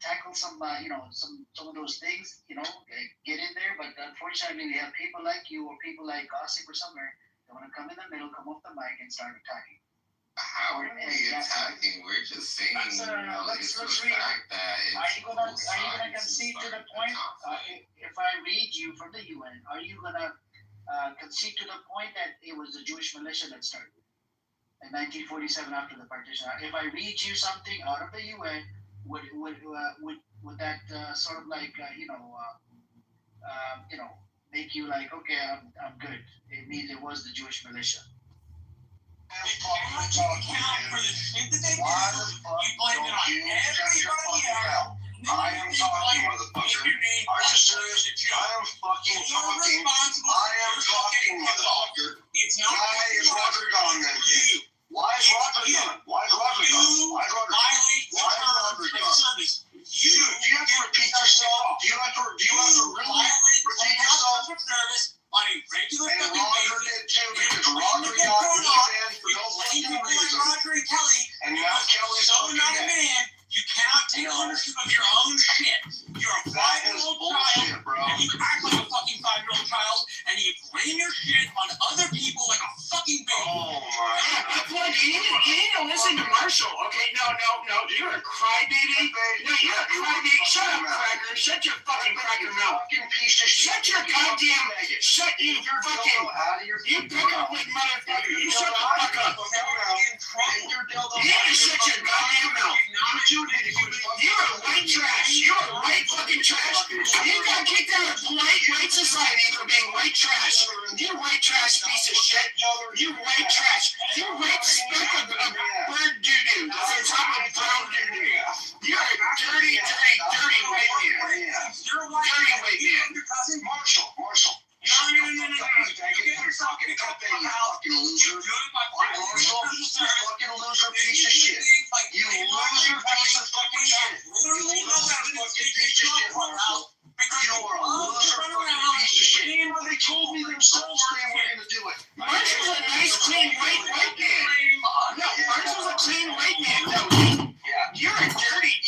tackle some some of those things, get in there. But unfortunately, we have people like you or people like Gossip or somewhere that want to come in the middle, come off the mic, and start attacking. How are we attacking? We're just saying, it's the fact that are you gonna concede to the point? If I read you from the UN, are you gonna concede to the point that it was the Jewish militia that started in 1947 after the partition? If I read you something out of the UN, would that sort of like make you like, okay, I'm good? It means it was the Jewish militia. They cannot take account for the shit that they do. You blame it on everybody else. I am talking, motherfucker. Are you serious? I am fucking talking. Motherfucker. Why is Roger gone then? Why is Roger gone? Why is Roger gone? Why is Roger gone? You have to repeat yourself. Do you have to really repeat yourself? On a regular and fucking Roger basis. did too, because Roger got banned for no fucking reason. Roger and Kelly, and now Kelly's so not a man, you cannot take ownership of your own shit. You're a 5-year-old child, and you act like a fucking 5-year-old child, and you blame your shit on other people like a fucking baby. Oh my God. You need to listen to Marshall. Okay, no. You're a crybaby. No, you're a crybaby. Shut up, cracker. Shut your fucking cracker mouth. Fucking piece of shit. Shut your goddamn. Shut you fucking. You pick up with motherfucker. You shut the fuck up. You need to shut your goddamn mouth. You're a white trash. You're a white fucking trash. You got kicked out of polite white society for being white trash. You're white trash piece of shit. You white trash. You're white speck of bird doo-doo. On top of brown doo-doo. You're a dirty white man. You're a white dirty white man. Marshall. No. You get yourself in a fucking fucking loser. Marshall, you fucking loser piece of shit. You loser piece of fucking shit. Literally know how to fucking piece of shit, Marshall. You are a loser fucking piece of shit. They told me themselves they were gonna do it. Marshall's a nice, clean white man. No, Marshall's a clean white man. No, you're a dirty,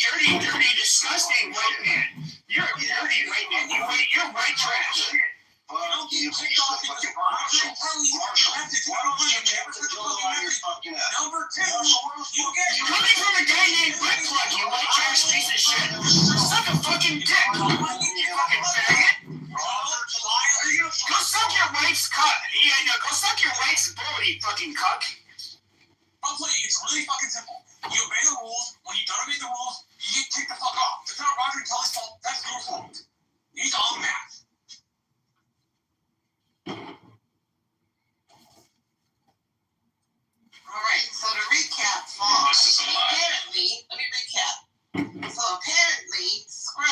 disgusting white man. You're a dirty white man. You're white trash. You piece of fucking Marshall. Number two, you get coming from a guy named Butt Plug, you white trash piece of shit. Suck a fucking dick, you fucking faggot. Go suck your wife's cuck. Yeah, no, go suck your wife's bullet, you fucking cuck. I'll tell you, it's really fucking simple. You obey the rules. When you don't obey the rules, you get kicked the fuck off. It's not Roger and Kelly's fault. That's your fault. You need to own that. Alright, so to recap, apparently, let me recap. So apparently, Scrub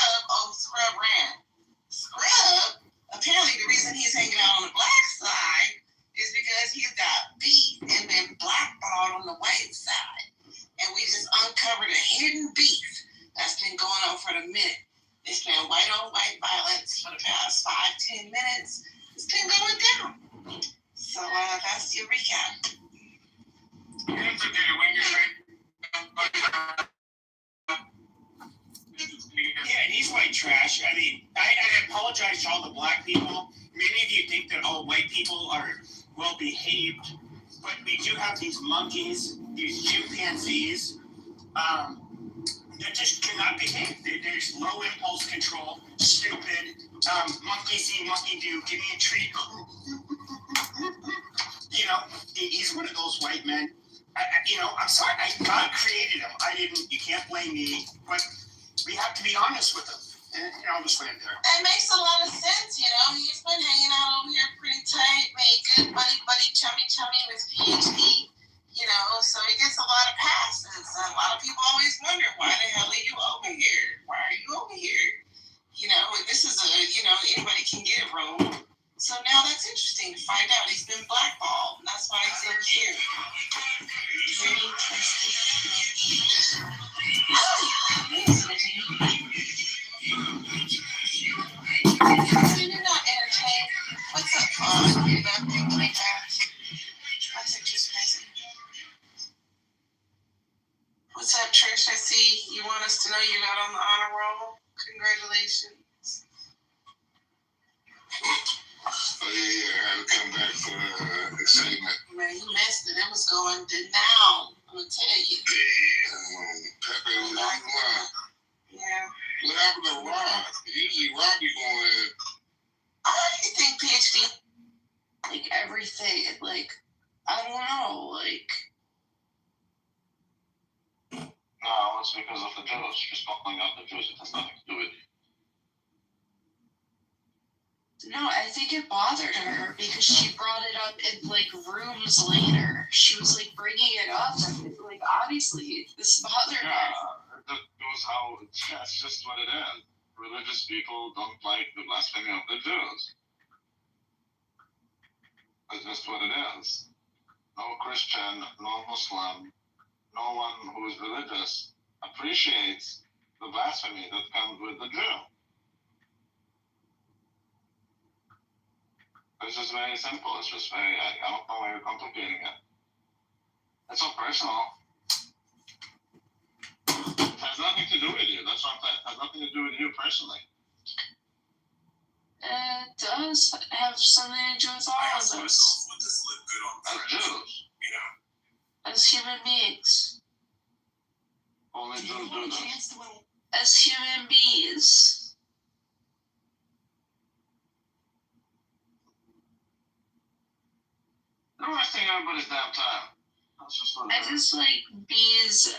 ran. Scrub, apparently the reason he's hanging out on the black side is because he's got beef and been blackballed on the white side. And we just uncovered a hidden beef that's been going on for a minute. It's been white on white violence for the past 5-10 minutes. It's been going down. So that's your recap. Yeah, and he's white trash. I mean, I apologize to all the black people. Many of you think that all white people are well behaved, but we do have these monkeys, these chimpanzees, that just cannot behave. There's low impulse control, stupid, monkey see, monkey do, give me a treat. He's one of those white men. I'm sorry, God created him. I didn't. You can't blame me. But we have to be honest with him. And I'll just land there. It makes a lot of sense, He's been hanging out over here pretty tight, made good buddy, chummy with PhD. So he gets a lot of passes. A lot of people always wonder, why the hell are you over here? Why are you over here? And this is anybody can get it wrong. So now that's interesting to find out. He's been blackballed, and that's why he's over here. Very interesting. What's up, Trish? I see you want us to know you got on the honor roll. Congratulations. Oh yeah, I had to come back for excitement. Man, you missed it. It was going down. I'm gonna tell you. Pepe was on the line. Yeah. What happened to Rob? Usually Rob be going. I think PhD. Like everything, like I don't know, like. No, it's because of the Jews. She's calling out the Jews. It has nothing to do with you. No, I think it bothered her because she brought it up in like rooms later. She was like bringing it up, and like obviously this bothered her. Yeah, that goes how. That's just what it is. Religious people don't like the blasphemy of the Jews. That's just what it is. No Christian, no Muslim, no one who is religious appreciates the blasphemy that comes with the Jew. It's just very simple. It's just very, I don't know why you're complicating it. It's so personal. It has nothing to do with you. That's what I'm saying. It has nothing to do with you personally. It does have something to do with all of us. Would this look good on As Friends? Jews. You know? As human beings. Only Jews do this. As human beings. You're wasting everybody's damn time. That's just what I it is. just like B's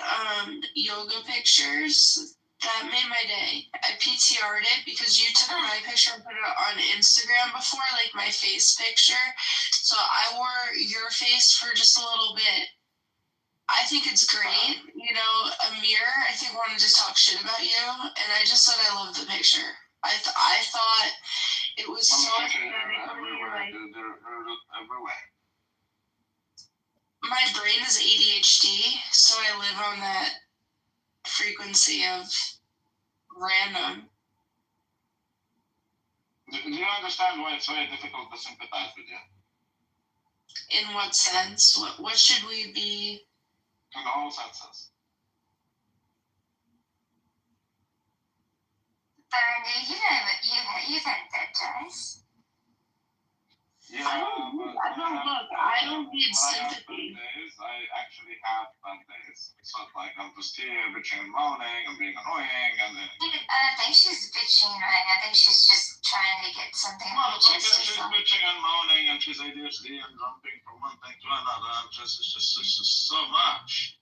yoga pictures. That made my day. I PTR'd it because you took my picture and put it on Instagram before, like my face picture. So I wore your face for just a little bit. I think it's great. You know, Amir, I think, wanted to talk shit about you, and I just said I love the picture. I thought it was so everywhere, dude. They're everywhere. My brain is ADHD, so I live on that frequency of random. Do you understand why it's very difficult to sympathize with you? In what sense? What should we be? In all senses. Bernie, you've had bad days. Yeah, I don't need sympathy. Days, I actually have bad days. It's not like I'm just here bitching and moaning and being annoying and then. I don't think she's bitching right now. I think she's just trying to get something Well, just she's bitching and moaning and she's ADHD and jumping from one thing to another. It's just so much.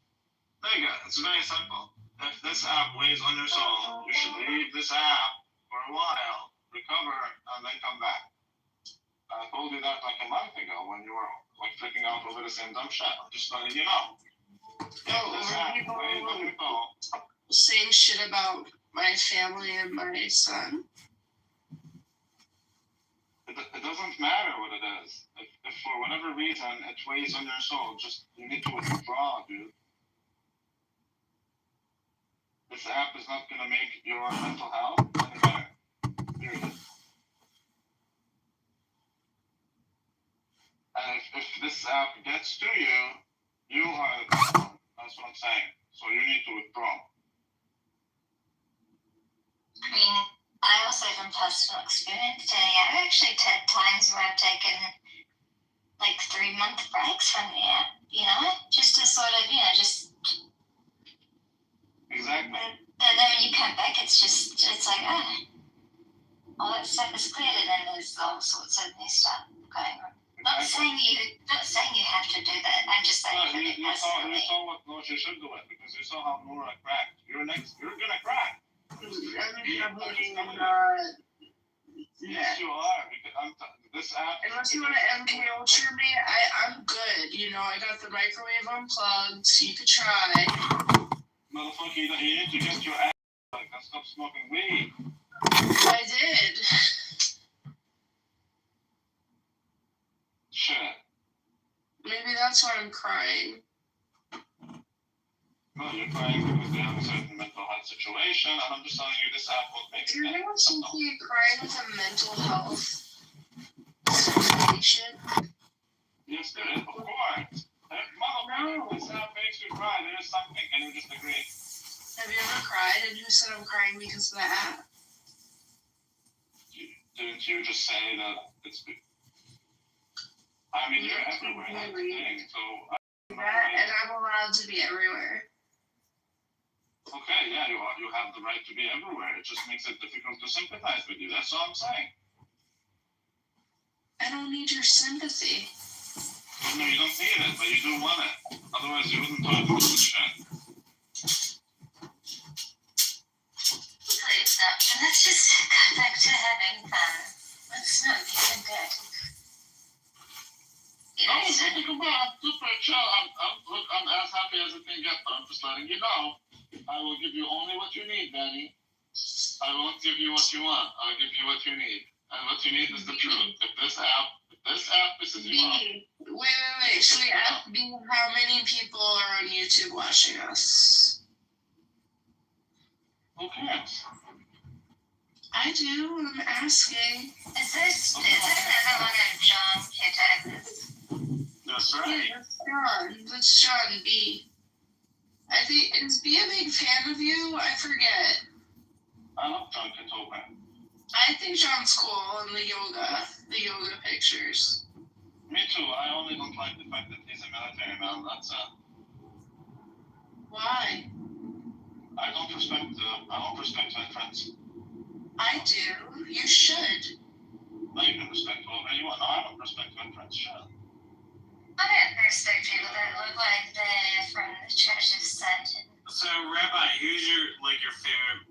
Nigga, it's very simple. If this app weighs on your soul, you should leave this app for a while, recover, and then come back. I told you that like a month ago when you were like freaking out over the same dumb shit. I'm just letting you know. Saying shit about my family and my son. It doesn't matter what it is. If for whatever reason it weighs on your soul, just you need to withdraw, dude. This app is not gonna make your mental health any better. Period. And if this app gets to you, you are the problem. That's what I'm saying. So you need to withdraw. I mean, I also from personal experience, I've actually had times where I've taken like 3-month breaks from the app, you know, just to sort of, just. Exactly. And then when you come back, it's like, all that stuff is cleared, and then there's all sorts of new stuff going on. Not saying you have to do that. I'm just saying for me personally. You saw what Nosh should do it because you saw how Nora cracked. You're gonna crack. Yes, you are. This app. Unless you want to MK Ultra me, I'm good. You know, I got the microwave unplugged, so you could try. Motherfucker, you need to get your ass and stop smoking weed. I did. Shit. Maybe that's why I'm crying. No, you're crying because you have a certain mental health situation, and I'm just telling you this app will make it. You're never simply crying with a mental health situation. Yes, there is, of course. Motherfucker, this app makes you cry. is something. Can you just agree? Have you ever cried and you said I'm crying because of that? Didn't you just say that it's? I mean, you're everywhere. That's the thing. So. That, and I'm allowed to be everywhere. Okay, yeah, you have the right to be everywhere. It just makes it difficult to sympathize with you. That's all I'm saying. I don't need your sympathy. No, you don't need it, but you do want it. Otherwise, you wouldn't talk about this shit. Please, Doctor, let's just go back to having fun. Let's not be indebted. I'm super chill. I'm as happy as I can get, but I'm just letting you know. I will give you only what you need, Danny. I won't give you what you want. I'll give you what you need. And what you need is the truth. If this app pisses you off. Wait. Should we ask B how many people are on YouTube watching us? Who cares? I do. I'm asking. Is there another one of John Kitover? That's right. Yeah, that's John B. I think, is B a big fan of you? I forget. I love John Kitover. I think John's cool in the yoga pictures. Me too. I only don't like the fact that he's a military man. That's Why? I don't respect my friends. I do. You should. No, you can respect whoever you want. No, I don't respect my friends. Shut up. I don't respect people that look like they're from the Church of Satan. So, Rabbi, who's your favorite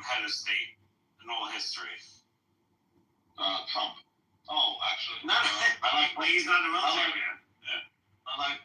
head of state in all history? Trump. Oh, actually. No, I like. Well, he's not a military man. I like.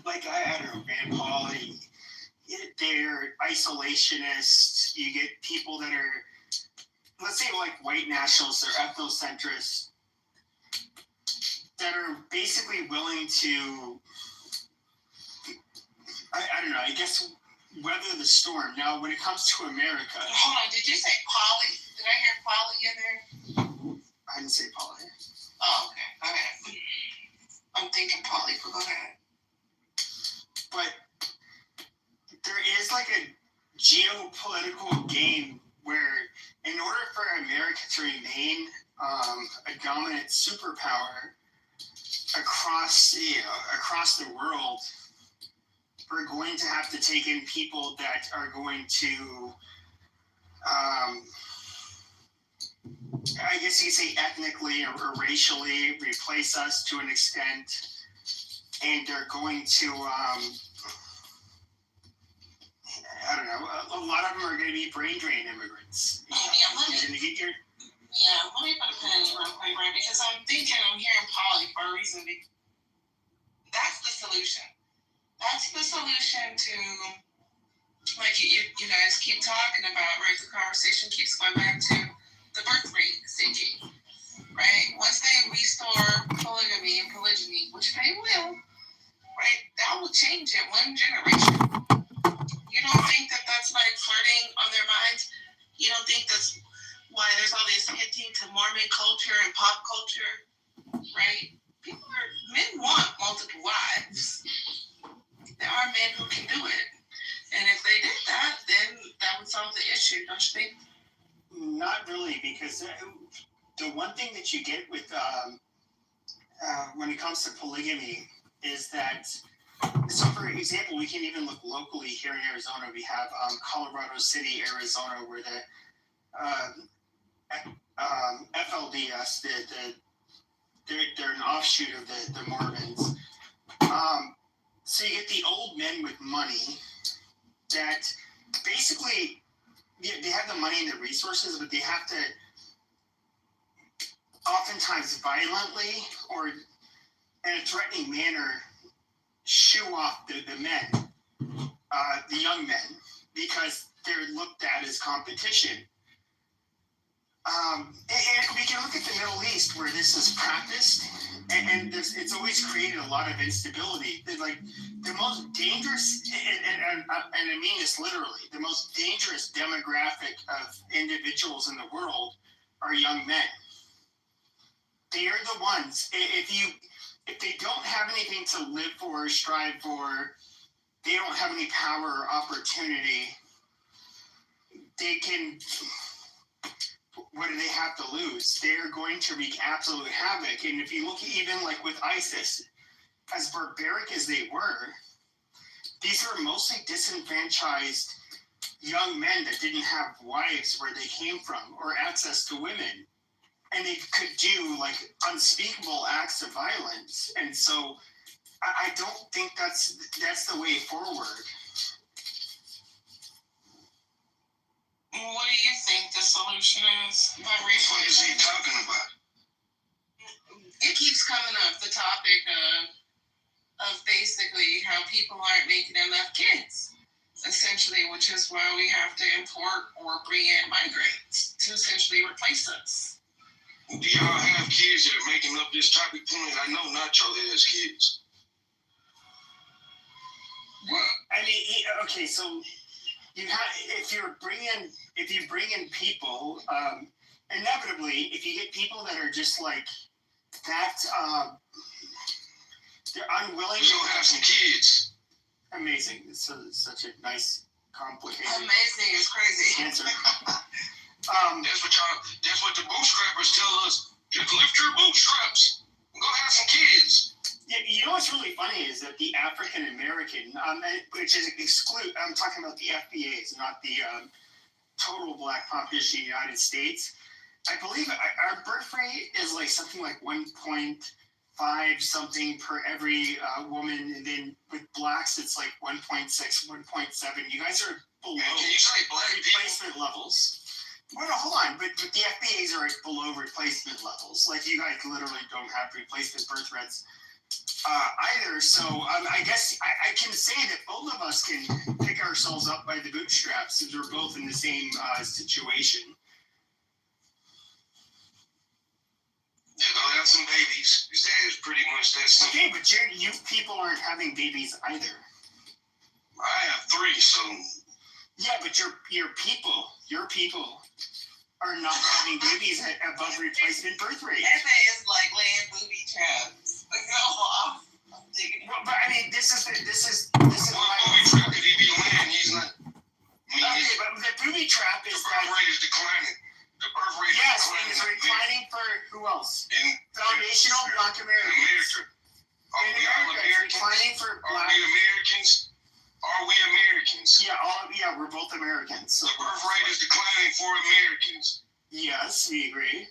Like I had a Rand Paul, they're isolationists. You get people that are, let's say, like white nationalists or ethnocentrists that are basically willing to, I don't know, I guess, weather the storm. Now, when it comes to America. Hold on, did you say poly? Did I hear poly in there? I didn't say poly. Oh, okay. Okay. I'm thinking poly, but go ahead. But there is like a geopolitical game where, in order for America to remain a dominant superpower across the world, we're going to have to take in people that are going to, I guess you could say ethnically or racially replace us to an extent, and they're going to, I don't know, a lot of them are going to be brain drain immigrants. Let me put a pen in real quick, right? Because I'm hearing poly for a reason. That's the solution. That's the solution to, like you guys keep talking about, right? The conversation keeps going back to the birth rate sinking, right? Once they restore polygamy and polygyny, which they will, right? That will change in one generation. You don't think that that's like flirting on their minds? You don't think that's why there's all this hinting to Mormon culture and pop culture, right? Men want multiple wives. There are men who can do it. And if they did that, then that would solve the issue, don't you think? Not really, because the one thing that you get with when it comes to polygamy is that, so for example, we can even look locally here in Arizona. We have Colorado City, Arizona, where the FLDS, they're an offshoot of the Mormons. So you get the old men with money that basically, they have the money and the resources, but they have to oftentimes violently or in a threatening manner shoo off the men, the young men, because they're looked at as competition. And we can look at the Middle East where this is practiced, and it's always created a lot of instability. Like the most dangerous, and I mean this literally, the most dangerous demographic of individuals in the world are young men. They are the ones. If they don't have anything to live for, strive for, they don't have any power or opportunity, they can. What do they have to lose? They're going to wreak absolute havoc. And if you look even like with ISIS, as barbaric as they were, these were mostly disenfranchised young men that didn't have wives where they came from or access to women. And they could do like unspeakable acts of violence. And so I don't think that's the way forward. What do you think the solution is? What is he talking about? It keeps coming up, the topic of basically how people aren't making enough kids, essentially, which is why we have to import or bring in migrants to essentially replace us. Do y'all have kids that are making up this topic point? I know Nacho has kids. Well, I mean, okay, so you have if you bring in people, inevitably, if you get people that are just like that, they're unwilling to have some kids. Amazing. It's such a nice, complicated. Amazing is crazy. Answer. That's what the bootstrappers tell us. Just lift your bootstraps and go have some kids. Yeah, you know what's really funny is that the African American, which is I'm talking about the FBAs, not the total black population in the United States. I believe our birth rate is like something like 1.5 something per every woman, and then with blacks it's like 1.6, 1.7. You guys are below replacement levels. Well, no, hold on, but the FBAs are below replacement levels. Like you guys literally don't have replacement birth rates either. So I guess I can say that both of us can pick ourselves up by the bootstraps since we're both in the same situation. Yeah, go have some babies. That is pretty much that simple. Okay, but you people aren't having babies either. I have 3, so. Yeah, but your people are not having babies at above replacement birth rate. That thing is like laying booby traps. I'm digging it. Well, but I mean, this is. Well, booby trap could he be laying? He's not. Okay, but the booby trap is the birth rate is declining. The birth rate yes, is declining. Yes, it's declining for who else? In foundational Black Americans. America. Are we all Americans? Declining for Are we Americans? Are we Americans? Yeah, we're both Americans. So the birth rate is declining for Americans. Yes, we agree.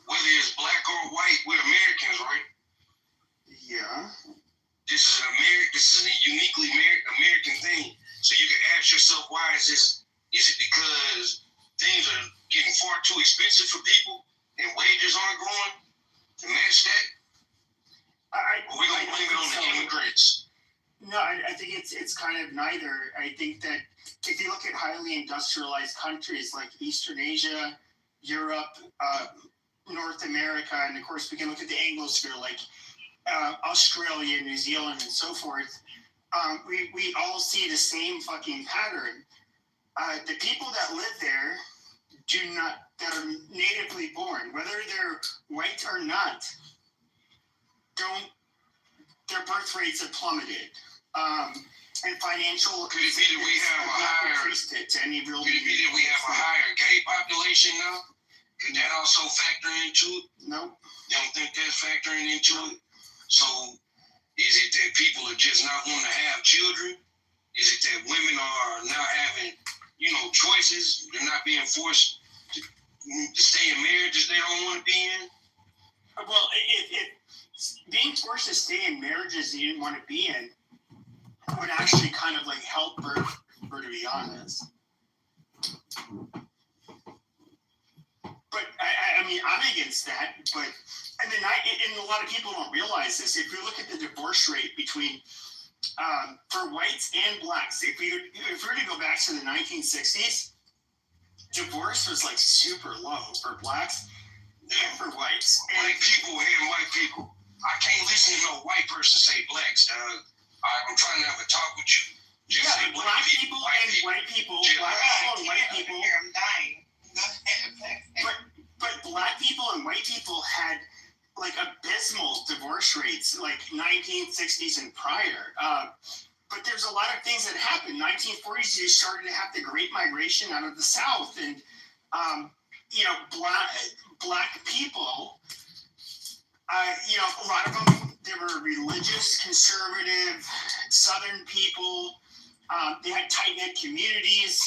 Whether it's black or white, we're Americans, right? Yeah. This is a uniquely American thing. So you can ask yourself, why is this? Is it because things are getting far too expensive for people and wages aren't growing to match that? Or we gonna blame it on the immigrants? No, I think it's kind of neither. I think that if you look at highly industrialized countries like Eastern Asia, Europe, North America, and of course we can look at the Anglosphere like Australia, New Zealand, and so forth. We all see the same fucking pattern. The people that live there that are natively born, whether they're white or not, their birth rates have plummeted. And financial could it be that we have a higher gay population now? Could that also factor into it? No. You don't think that's factoring into it? So is it that people are just not wanting to have children? Is it that women are not having, choices? They're not being forced to stay in marriages they don't want to be in? Well, if being forced to stay in marriages you didn't want to be in would actually kind of like help her, to be honest. But I'm against that, but and a lot of people don't realize this. If you look at the divorce rate between for whites and blacks, if we were to go back to the 1960s, divorce was like super low for blacks and for whites. White people and white people. I can't listen to no white person say blacks, dog. I'm trying to have a talk with you. Just say black people and white people. Black people and white people. I'm dying. But black people and white people had like abysmal divorce rates, like 1960s and prior. But there's a lot of things that happened. 1940s, you started to have the Great Migration out of the South, and black people. A lot of them, they were religious, conservative, Southern people. They had tight-knit communities.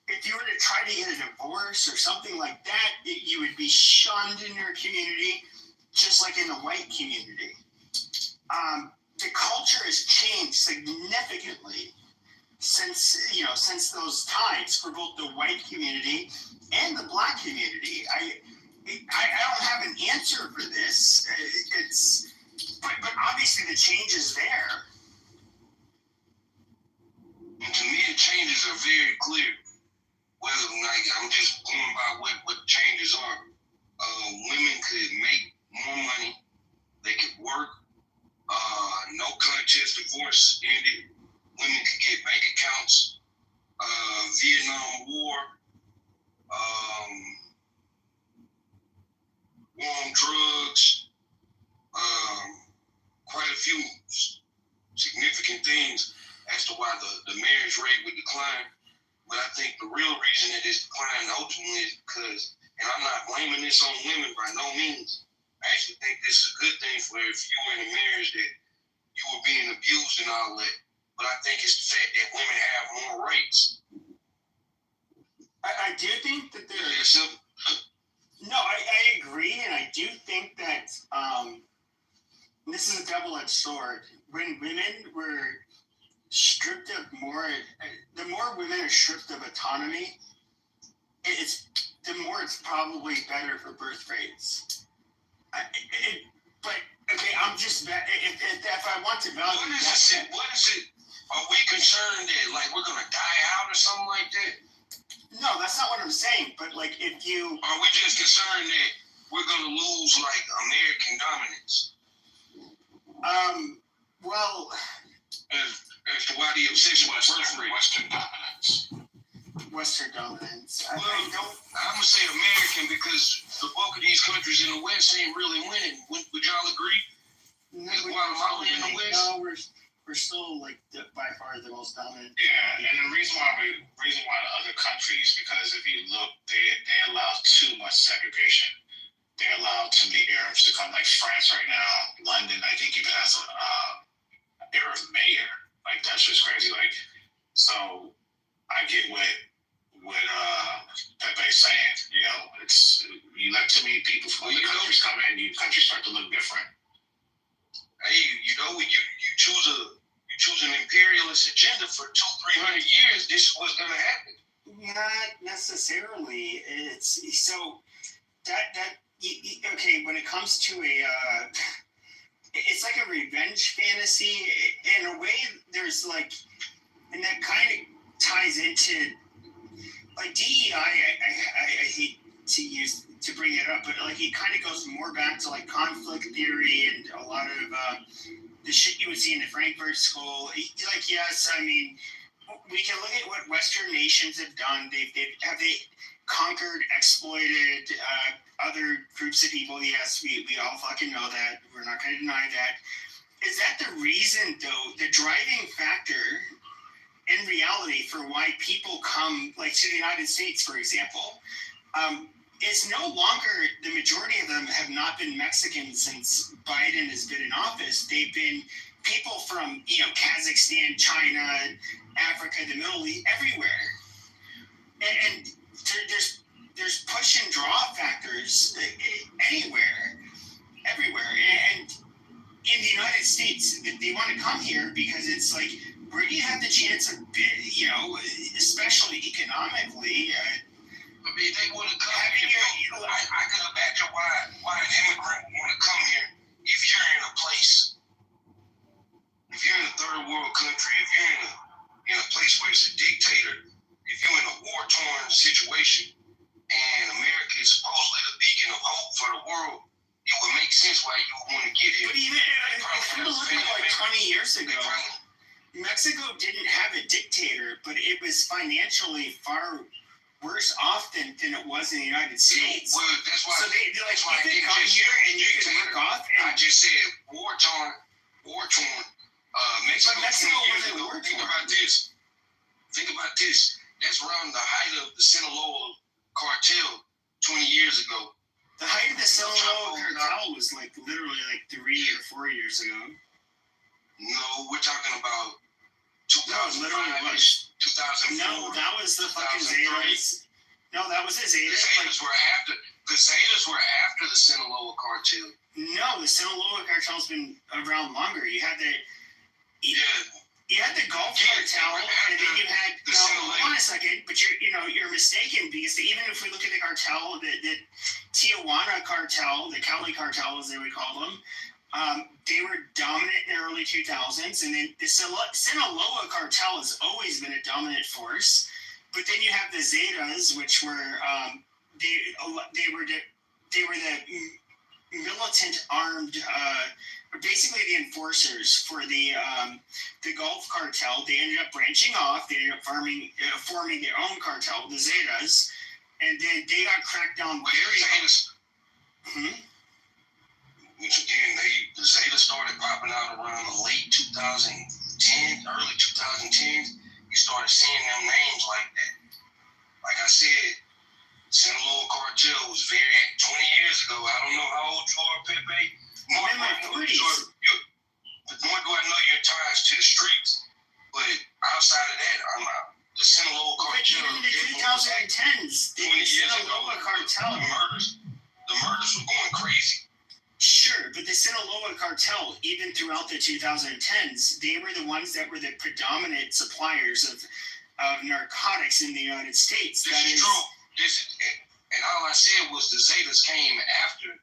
If you were to try to get a divorce or something like that, you would be shunned in your community, just like in the white community. The culture has changed significantly since those times for both the white community and the black community. I don't have an answer for this. But obviously the change is there. And to me, the changes are very clear. Whether I'm just going by what the changes are. Women could make more money. They could work. No contest divorce ended. Women could get bank accounts. Vietnam War. War on drugs. Quite a few significant things as to why the marriage rate would decline. But I think the real reason it is declined ultimately is because, and I'm not blaming this on women by no means. I actually think this is a good thing for if you were in a marriage that you were being abused and all that. But I think it's the fact that women have more rights. I do think that there's... No, I agree, and I do think that this is a double-edged sword. When women were stripped of more, the more women are stripped of autonomy, the more it's probably better for birth rates. But okay, I'm just if I want to value. What is it? Are we concerned that like we're gonna die out or something like that? No, that's not what I'm saying. But like, if you are we just concerned that we're gonna lose like American dominance? Well. As to why the obsession with Western dominance. Western dominance. I'm gonna say American because the bulk of these countries in the West ain't really winning. Would y'all agree? No, is Guatemala in the West? No, we're still like by far the most dominant. Yeah, and the reason why the other countries, because if you look, they allow too much segregation. They allow too many Arabs to come, like France right now. London, I think, even has an Arab mayor. Like, that's just crazy. Like, so I get what Pepe's saying. It's you let too many people from other countries come in, countries start to look different. Hey, when you choose an imperialist agenda for 200-300 years, this is what's gonna happen. Not necessarily. It's so that okay. When it comes to it's like a revenge fantasy in a way. There's like, and that kind of ties into like DEI. I hate to bring it up, but like it kind of goes more back to like conflict theory and a lot of the shit you would see in the Frankfurt School. Like, yes, I mean, we can look at what Western nations have done. Have they conquered, exploited other groups of people? Yes, we all fucking know that. We're not going to deny that. Is that the reason, though, the driving factor in reality for why people come, like, to the United States, for example? It's no longer, the majority of them have not been Mexican since Biden has been in office. They've been people from, Kazakhstan, China, Africa, the Middle East, everywhere. And there's push and draw factors everywhere. And in the United States, they want to come here because it's like, where do you have the chance of, especially economically, I mean, they want to come here. I could imagine why an immigrant want to come here if you're in a place, if you're in a third world country, if you're in a place where it's a dictator, if you're in a war-torn situation, and America is supposedly the beacon of hope for the world, it would make sense why you would want to get here. But even if you look at like 20 years ago, Mexico didn't have a dictator, but it was financially far worse off than it was in the United States. Well, that's why. So they like that's why you could come here and you could work off. And I just said war-torn. Mexico. But Mexico wasn't war-torn. Think about this. That's around the height of the Sinaloa cartel 20 years ago. The height of the Sinaloa cartel was like literally like 3 or 4 years ago. No, we're talking about 2005, literally 2004. No, that was the fucking Zetas. No, that was the Zetas. The Zetas were after the Sinaloa cartel. No, the Sinaloa cartel's been around longer. You had the Gulf cartel, and then you had. Hold on a second, but you're mistaken, because even if we look at the cartel, the Tijuana cartel, the Cali cartel as they would call them, they were dominant in the early 2000s, and then the Sinaloa cartel has always been a dominant force. But then you have the Zetas, which were they were the militant armed, basically the enforcers for the Gulf cartel. They ended up branching off. They ended up forming their own cartel, the Zetas, and then they got cracked down very hard. Which again, the Zetas started popping out around the late 2010, early 2010s. You started seeing them names like that. Like I said, Sinaloa cartel was 20 years ago. I don't know how old you are, Pepe. Nor do I know your ties to the streets. But outside of that, I'm out. The Sinaloa cartel. But even in the 2010s, the Sinaloa cartel. The murders were going crazy. Sure, but the Sinaloa cartel, even throughout the 2010s, they were the ones that were the predominant suppliers of narcotics in the United States. This is true. And all I said was the Zetas came after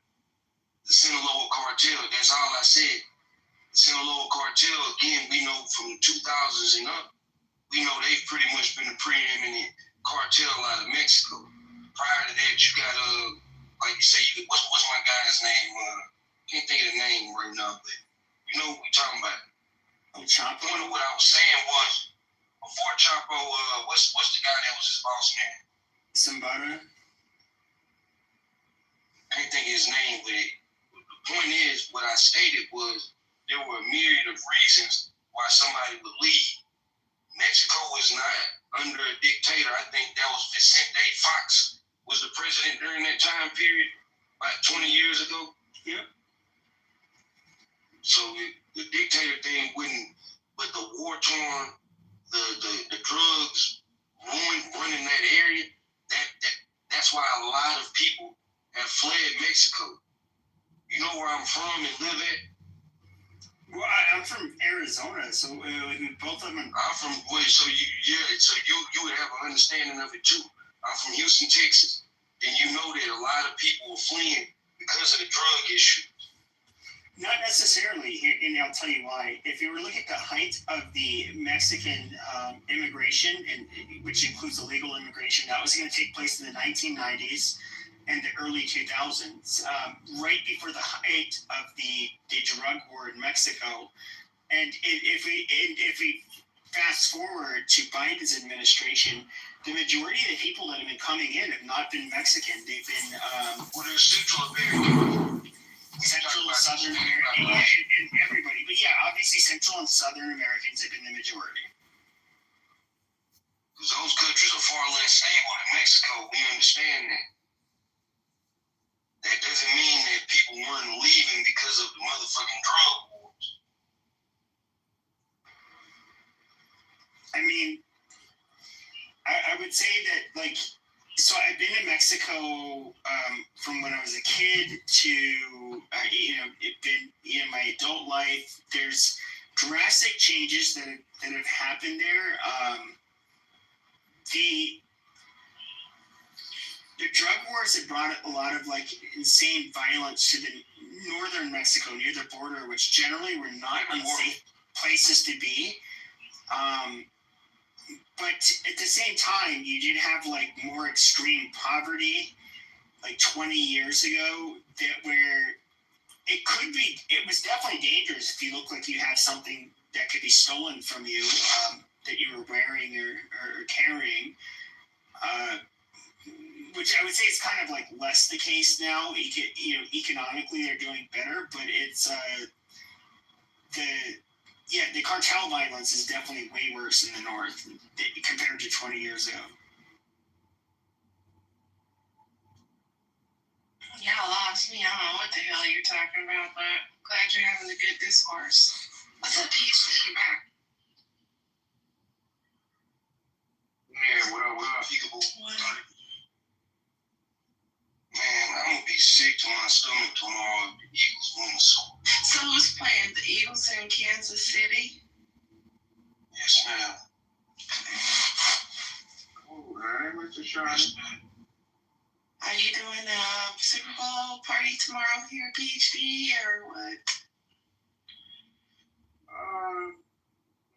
the Sinaloa cartel. That's all I said. The Sinaloa cartel, again, we know from the 2000s and up, we know they've pretty much been a preeminent cartel out of Mexico. Prior to that, you got like you say, what's my guy's name? Can't think of the name right now, but you know what we're talking about. Oh, Chapo. What I was saying was, before Chapo, what's the guy that was his boss man? Zambada. Can't think of his name, but the point is, what I stated was there were a myriad of reasons why somebody would leave. Mexico was not under a dictator. I think that was Vicente Fox was the president during that time period, about 20 years ago. Yep. So the dictator thing wouldn't, but the war-torn, the drugs running that area, that's why a lot of people have fled Mexico. You know where I'm from and live at? Well, I'm from Arizona, so both of them. I'm from so you would have an understanding of it too. I'm from Houston, Texas, and you know that a lot of people are fleeing because of the drug issue. Not necessarily, and I'll tell you why. If you were looking at the height of the Mexican immigration, and which includes illegal immigration, that was going to take place in the 1990s and the early 2000s, right before the height of the drug war in Mexico. And if we fast forward to Biden's administration, the majority of the people that have been coming in have not been Mexican. They've been they're Central American. Central, Southern American, and everybody. But yeah, obviously Central and Southern Americans have been the majority. Because those countries are far less stable than Mexico. We understand that. That doesn't mean that people weren't leaving because of the motherfucking drug wars. I mean, I would say that, like, so I've been in Mexico from when I was a kid to, in my adult life. There's drastic changes that have happened there. the drug wars had brought a lot of like insane violence to the northern Mexico near the border, which generally were not unsafe places to be. But at the same time, you did have like more extreme poverty, like 20 years ago, that where it was definitely dangerous if you look like you had something that could be stolen from you, that you were wearing or carrying. Which I would say is kind of like less the case now. Economically they're doing better, but it's the cartel violence is definitely way worse in the north compared to 20 years ago. Yeah, lost me. I don't know what the hell you're talking about, but glad you're having a good discourse. What's up, Peach? Yeah, what up, Peekaboo? Man, I'm gonna be sick to my stomach tomorrow if the Eagles win the Super Bowl. So who's playing? The Eagles in Kansas City? Yes, ma'am. Cool, man. Mr. Shine. Are you doing a Super Bowl party tomorrow here at PhD or what?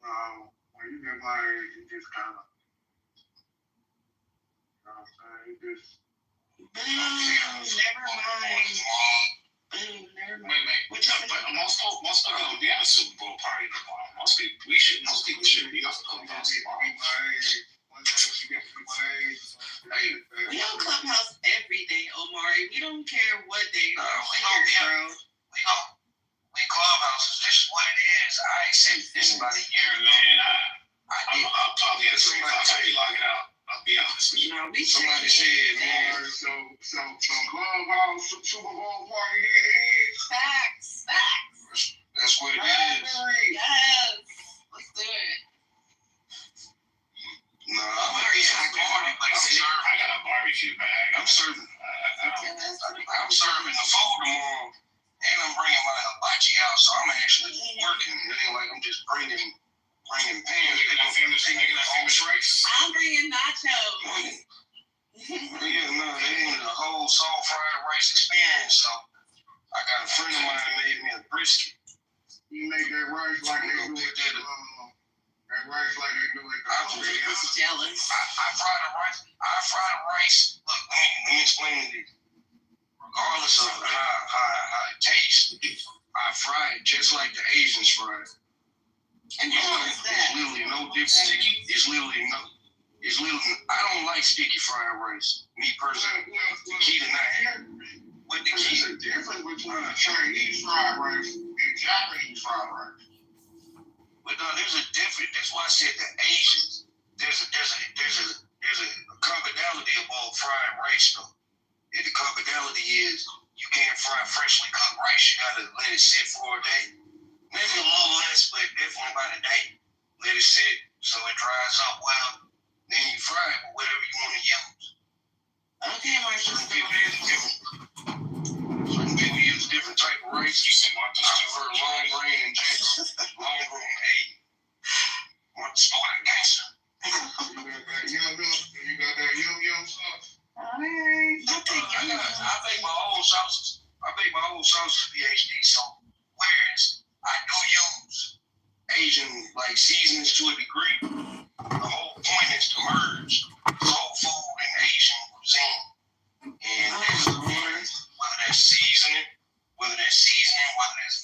No. When you get my age, you just kind of, you know what I'm saying? You just. Never mind. Never mind. Wait. Most of them, they have a Super Bowl party tomorrow. Most people should be off the clubhouse tomorrow. We on Clubhouse every day, Omari. We don't care what day. We Clubhouse is just what it is. I accept this about a year ago. Man, I'll probably at 3 o'clock I'll be logging out. I'll be honest with you. No, Somebody said, man, So Clubhouse Super Bowl party here is. Facts. That's what it is. Yes. Let's do it. No, I'm already at a party, but I got a barbecue bag. I'm serving. I'm serving the food tomorrow, and I'm bringing my hibachi out, so I'm actually working. It ain't like I'm just bringing pans. Making that famous rice. I'm bringing nachos. Yeah, no, they ain't a whole soul fried rice experience. So I got a friend of mine that made me a brisket. You make that rice like they do it. That rice like they do it. I'm jealous. I fry the rice. Look, let me explain to you. Regardless of how it tastes, I fry it just like the Asians fry it. And how is that? It's literally no different. Sticky. It's literally. I don't like sticky fried rice. Me personally, the key to not. But the key is a difference between Chinese fried rice and Japanese fried rice. But no, there's a difference. That's why I said the Asians. There's a commonality about fried rice though. And the commonality is you can't fry freshly cooked rice. You gotta let it sit for a day. Maybe a little less, but definitely about a day. Let it sit so it dries up well. Then you fry it with whatever you want to use. Okay, Marshall. Certain people use different type of rice. You see Martha Stewart, long grain and long grain. Hey, Martha Stewart, gangster. You got that yum sauce. Alright. I make my own sauces. PhD. So whereas I do use Asian like seasonings to a degree, the whole point is to merge soul food and Asian cuisine. And there's whether that's seasoning, whether that's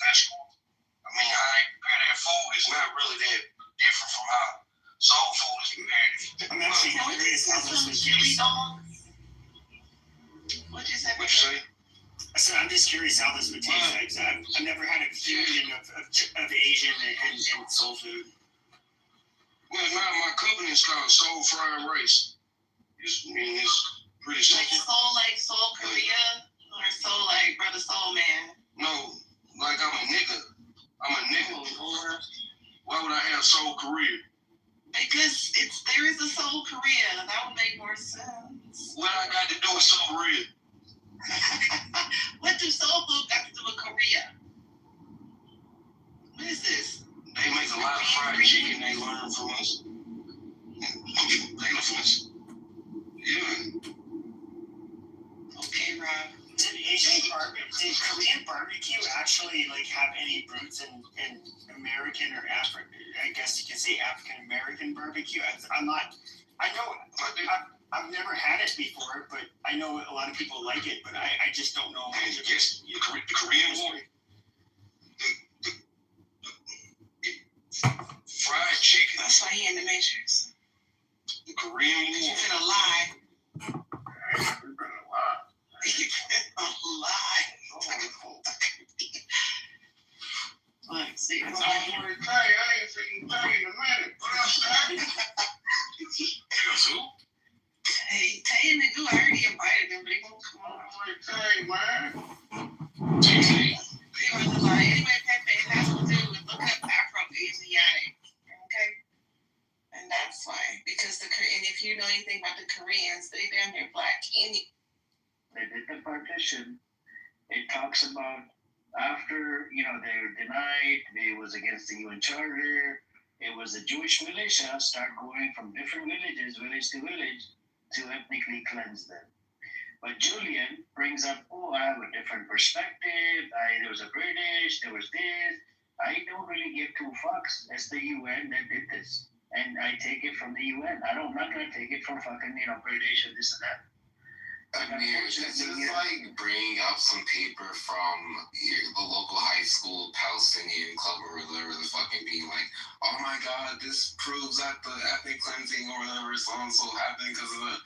vegetables. I mean, how they prepare their food is not really that different from how soul food is prepared. I'm actually curious how this would taste. What'd you say? What you say? I said I'm just curious how this would taste. I've never had a fusion of Asian and soul food. Well, my company is called Soul Fried Rice. It's pretty simple. Like Soul Korea or Soul like Brother Soul Man? No, like I'm a nigga. Why would I have Soul Korea? Because there is a Soul Korea. That would make more sense. What I got to do with Soul Korea? What do soul food got to do with Korea? What is this? They make a lot of fried chicken. They learn from us. They learn from us. Yeah. did Korean barbecue actually like have any roots in American or African? I guess you could say African American barbecue. I'm not. I know. I've never had it before, but I know a lot of people like it. But I just don't know. Yes, the Korean War. Fried chicken. That's why he in the Matrix. The Korean War. You finna lie. You better lie. You finna lie. Look, see, I'm gonna tell you, I ain't seen you in a minute. What else, man? Who? Hey, Tay and the goo, I already invited them, but they won't come on. I'm gonna tell you, man. They gonna lie. Anyway, Pepe, it has to do with look up Afro-Asiatic, okay? And that's why, because and if you know anything about the Koreans, they damn near black. They did the partition. It talks about after, they were denied, it was against the UN Charter. It was the Jewish militia start going from different villages, village to village, to ethnically cleanse them. But Julian brings up, I have a different perspective. There was a British, there was this. I don't really give two fucks. It's the UN that did this. And I take it from the UN. I'm not going to take it from fucking, British and this and that. Amir, this is like bringing up some paper from the local high school Palestinian club or whatever the fucking being like, oh my god, this proves that the ethnic cleansing or whatever so and so happened because of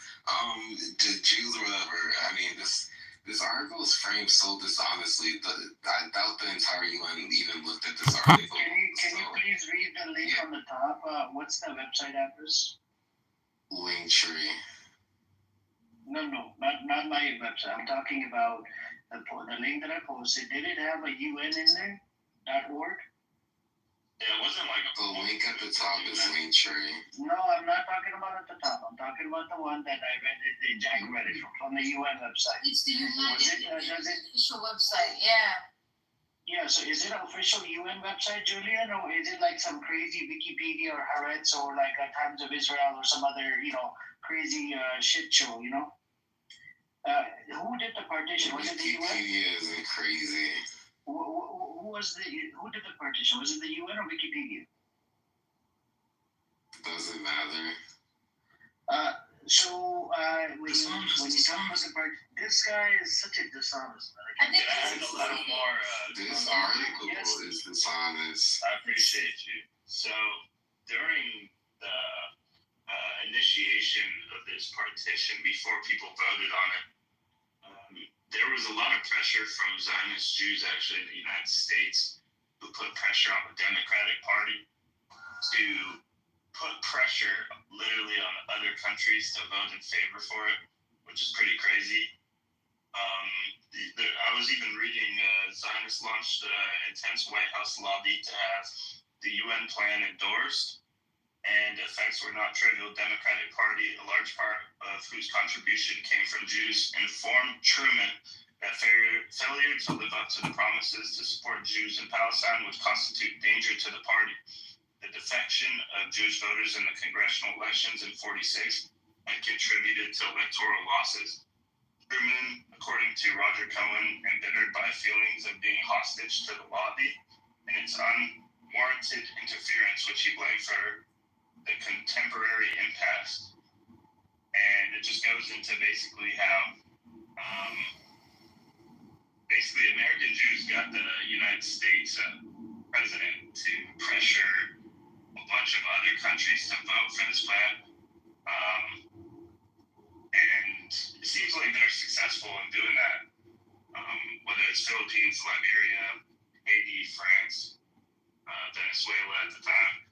the Jews or whatever. I mean, this article is framed so dishonestly that I doubt the entire UN even looked at this article. Can you please read the link on the top? What's the website address? Linktree. No, not my website. I'm talking about the link that I posted. Did it have a UN in there? .org? Yeah, it wasn't like the link at the top is Linktree. No, I'm not talking about at the top. I'm talking about the one that I read. Jack read it from the UN website. It's the United Nations official website. Yeah. Yeah. So is it an official UN website, Julian, or is it like some crazy Wikipedia or Haaretz or like Times of Israel or some other crazy shit show? Who did the partition? Was it the UN? Wikipedia isn't crazy. Who did the partition? Was it the UN or Wikipedia? Doesn't matter. When you talk about the part, this guy is such a dishonest man. I think a little more. This article is dishonest. I appreciate you. So during the initiation of this partition, before people voted on it, there was a lot of pressure from Zionist Jews actually in the United States who put pressure on the Democratic Party to put pressure literally on other countries to vote in favor for it, which is pretty crazy. I was even reading Zionists launched an intense White House lobby to have the UN plan endorsed, and effects were not trivial. Democratic Party, a large part of whose contribution came from Jews, informed Truman that failure to live up to the promises to support Jews in Palestine would constitute danger to the party. The defection of Jewish voters in the congressional elections in '46 had contributed to electoral losses. Truman, according to Roger Cohen, embittered by feelings of being hostage to the lobby and its unwarranted interference, which he blamed for the contemporary impasse. And it just goes into basically how basically American Jews got the United States president to pressure a bunch of other countries to vote for this plan. And it seems like they're successful in doing that, whether it's Philippines, Liberia, Haiti, France, Venezuela at the time.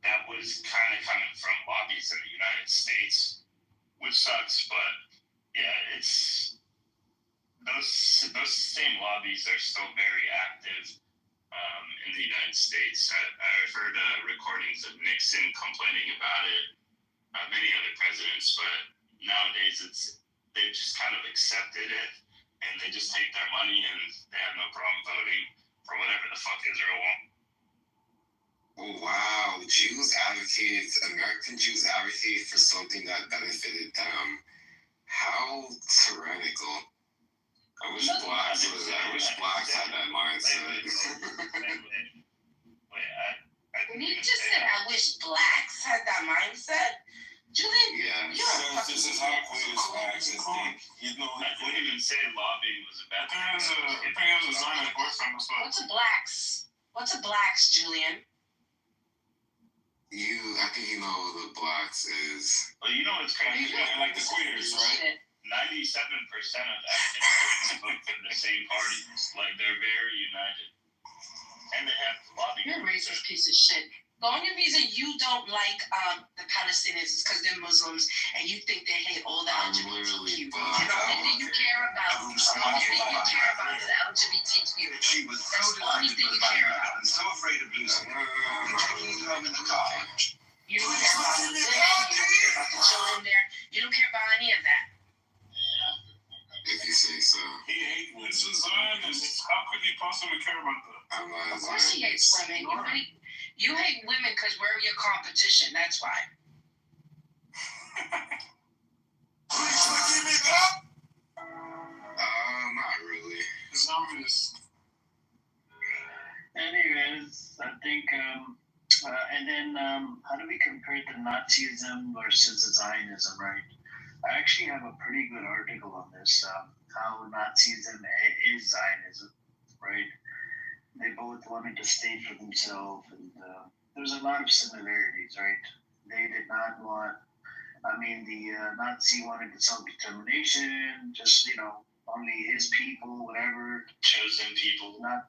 That was kind of coming from lobbies in the United States, which sucks, but yeah, it's those same lobbies are still very active in the United States. I've heard recordings of Nixon complaining about it, many other presidents, but nowadays they've just kind of accepted it, and they just take their money and they have no problem voting for whatever the fuck Israel wants. Oh, wow. American Jews advocated for something that benefited them. How tyrannical. I wish blacks had that mindset. When you just said, I wish blacks had that mindset, Julian, This is how Queen's acts think. You know, I wouldn't even say lobbying was a bad thing. I think it was a Zionist boyfriend as well. What's a blacks, Julian? I think you know who the blacks is. Well, you know what's crazy? Like the queers, right? 97% of African Americans vote for the same party. Like, they're very united. And they have lobbying. You're a racist piece of shit. The only reason you don't like the Palestinians is because they're Muslims and you think they hate all the LGBTQ. The only thing you care about is the LGBTQ. She was so delighted with Biden and so afraid of losing her. Taking him home in the car. You don't care about the women, you don't care about the children there, you don't care about any of that. If you say so. He hates women. This is Zionist. How could he possibly care about that? Of course he hates women. You hate women because we're your competition. That's why. Give me that? Not really. It's obvious. Anyways, I think, and then how do we compare the Nazism versus the Zionism, right? I actually have a pretty good article on this, how Nazism is Zionism, right? They both wanted to state for themselves, and there's a lot of similarities, right? They did not want, the Nazi wanted self-determination, just, only his people, whatever. Chosen people. Not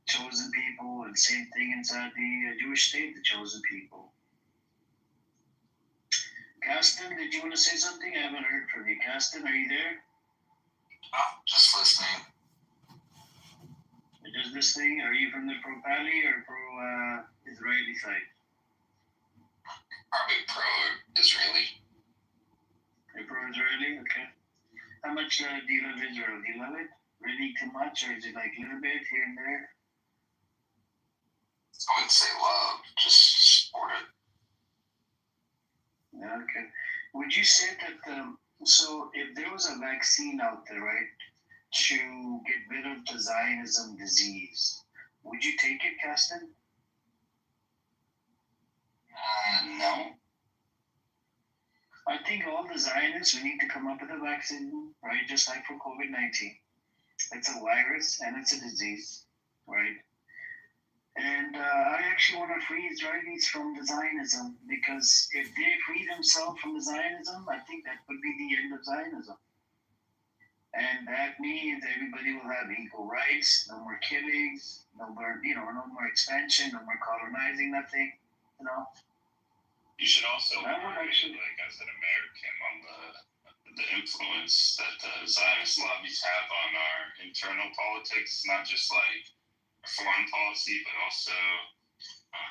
chosen people, and same thing inside the Jewish state, the chosen people. Caston, did you want to say something? I haven't heard from you. Caston, are you there? Just listening. Just listening. Are you from the pro-Pali or pro-Israeli side? Probably pro-Israeli. You're pro-Israeli? Okay. How much do you love Israel? Do you love it? Really too much? Or is it like a little bit here and there? I wouldn't say love, just support it. Yeah, okay. Would you say that, so if there was a vaccine out there, right, to get rid of the Zionism disease, would you take it, Caston? No. I think all the Zionists, we need to come up with a vaccine, right, just like for COVID-19. It's a virus and it's a disease, right? And I actually want to free Israelis from the Zionism, because if they free themselves from the Zionism, I think that would be the end of Zionism. And that means everybody will have equal rights, no more killings, no more expansion, no more colonizing, nothing, You should also worry, like as an American, on the influence that the Zionist lobbies have on our internal politics, not just like foreign policy, but also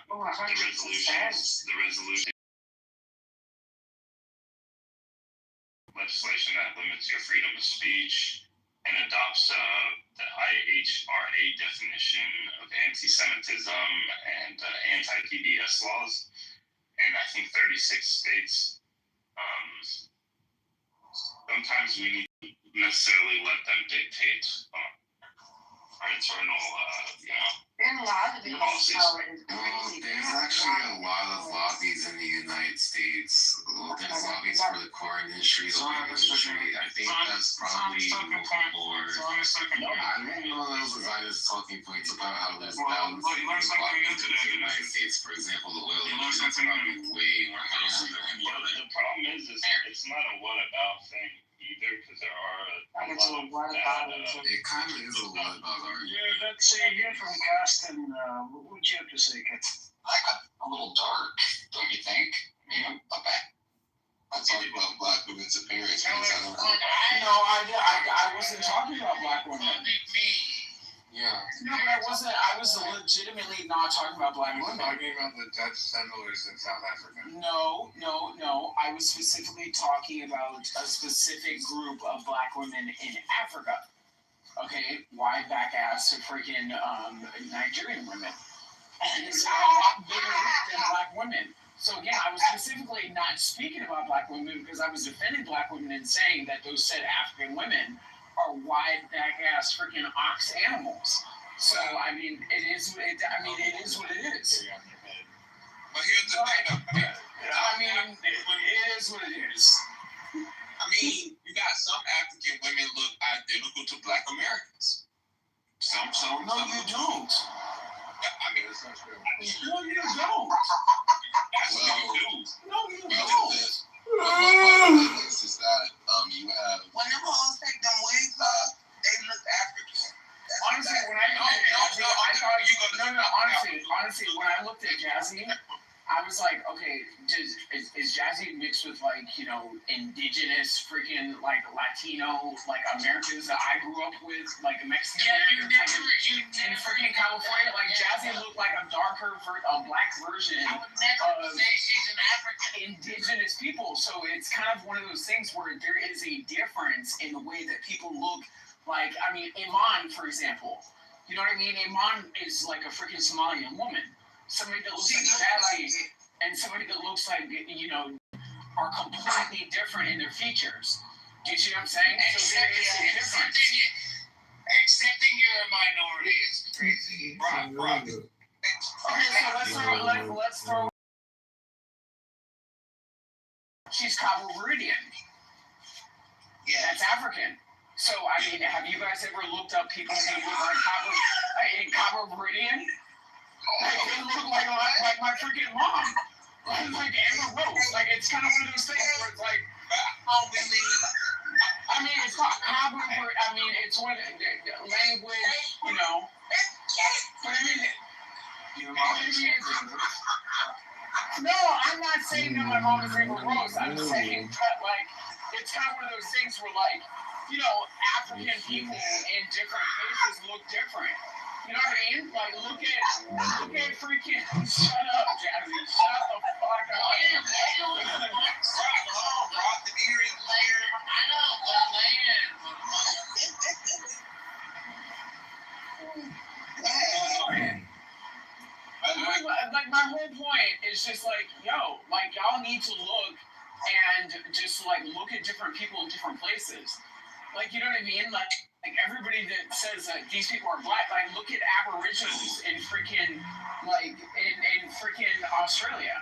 the resolution legislation that limits your freedom of speech and adopts the IHRA definition of anti-Semitism and anti-PBS laws. And I think 36 states. Sometimes we need to necessarily let them dictate our internal, There's a lot of it. There's actually a lot of lobbies in the United States. There's lobbies for the car industry, the oil industry. I think that's probably more. I didn't know that was a Zionist talking points about how there's balance in the United States. For example, the oil industry, that's probably way more healthy than the problem is it's not a what about thing either, because there are a lot of bad, it kind of is a lot about art. Yeah, let's say here from Gaston, what would you have to say, Kat? I got a little dark, don't you think? Okay. I'm talking about black women's appearance. No, I wasn't talking about black women. Yeah. No, but I wasn't. I was legitimately not talking about black women. Talking about the Dutch settlers in South Africa. No. I was specifically talking about a specific group of black women in Africa. Okay, wide back ass freaking Nigerian women. And it's a lot bigger than black women. So again, I was specifically not speaking about black women because I was defending black women and saying that those said African women are wide back ass freaking ox animals. So I mean, it is what it is. But here's the thing, though. I mean, it is what it is. I mean, you got some African women look identical to Black Americans. Some. No, you don't. I mean, it's not true. No, you don't. That's what you do. No, you Well, don't. the is that you have When them hoes take them wigs off, they look African. Honestly, when I looked at Jazzy, I thought you go. No. Honestly, when I looked at Jazzy, I was like, okay, is Jazzy mixed with like, you know, indigenous freaking like Latino like Americans that I grew up with, like Mexican Americans in freaking California? Like Jazzy looked like a black version of she's an African. indigenous people. So it's kind of one of those things where there is a difference in the way that people look. Like, I mean, Iman, for example. You know what I mean? Iman is like a freaking Somalian woman. Somebody that looks like Jazzy and somebody that looks like, you know, are completely different in their features. Do you see what I'm saying? So there is a difference. Accepting you're a minority is crazy. Right. Okay, so let's throw. She's Cabo Verdean. Yeah. That's African. So, I mean, have you guys ever looked up people who look like Cabo Verdean? Like, they look like my freaking mom. Like Amber Rose. Like, it's kind of one of those things where it's like, I mean, it's not Cabo Verdean. I mean, it's one language, you know. But I mean, no, I'm not saying that my mom is Amber Rose. I'm saying that, like, it's kind of one of those things where, like, you know, African people in different places look different. You know what I mean? Like, look at freaking. Shut up, Jazzy. Shut the fuck up. Like, my whole point is just like, yo, like, y'all need to look and just like look at different people in different places. Like, you know what I mean? Like everybody that says that these people are black, like, look at Aboriginals in freaking, like, in freaking Australia.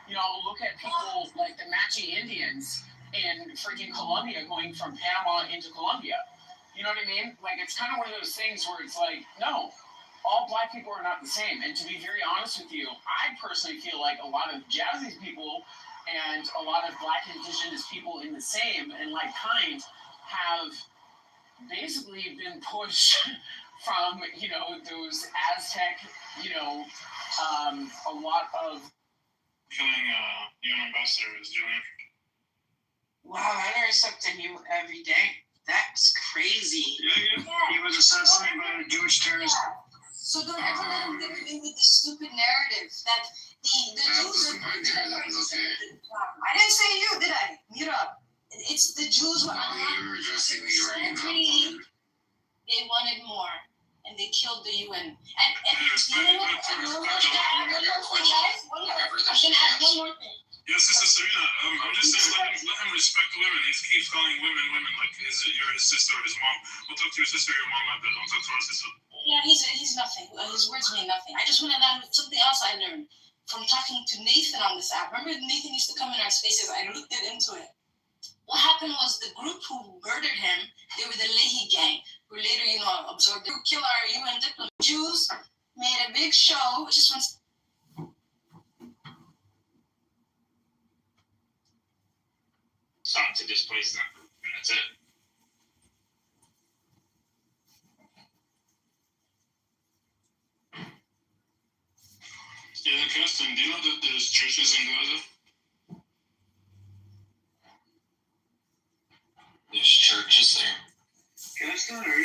You know, look at people like the Machi Indians in freaking Colombia going from Panama into Colombia. You know what I mean? Like, it's kind of one of those things where it's like, no, all black people are not the same. And to be very honest with you, I personally feel like a lot of Jazzy's people and a lot of black indigenous people in the same and like kind have basically been pushed from, you know, those Aztec, you know, a lot of Feeling UN ambassador is doing. Wow, I learn something new every day. That's crazy. Yeah. He was assassinated by a Jewish terrorist. So don't ever let him get away with this stupid narrative that the Jews are. I didn't say you, did I? Mute up. It's the Jews were angry. They wanted more, and they killed the UN. And you know what? I'm gonna add one more thing. Yes, Sister Serena, I'm just saying, let him respect the women. He keeps calling women, like, you're his sister or his mom. We'll talk to your sister or your mom like that. Don't talk to our sister. Yeah, he's nothing. His words mean nothing. I just want to learn something else I learned from talking to Nathan on this app. Remember Nathan used to come in our spaces? I looked into it. What happened was the group who murdered him, they were the Leahy gang, who later, you know, absorbed to kill our UN diplomat. Jews made a big show, just once. Sought to displace them, and that's it. Yeah, Kirsten, do you know that there's churches in Gaza? There's churches there. Kirsten, are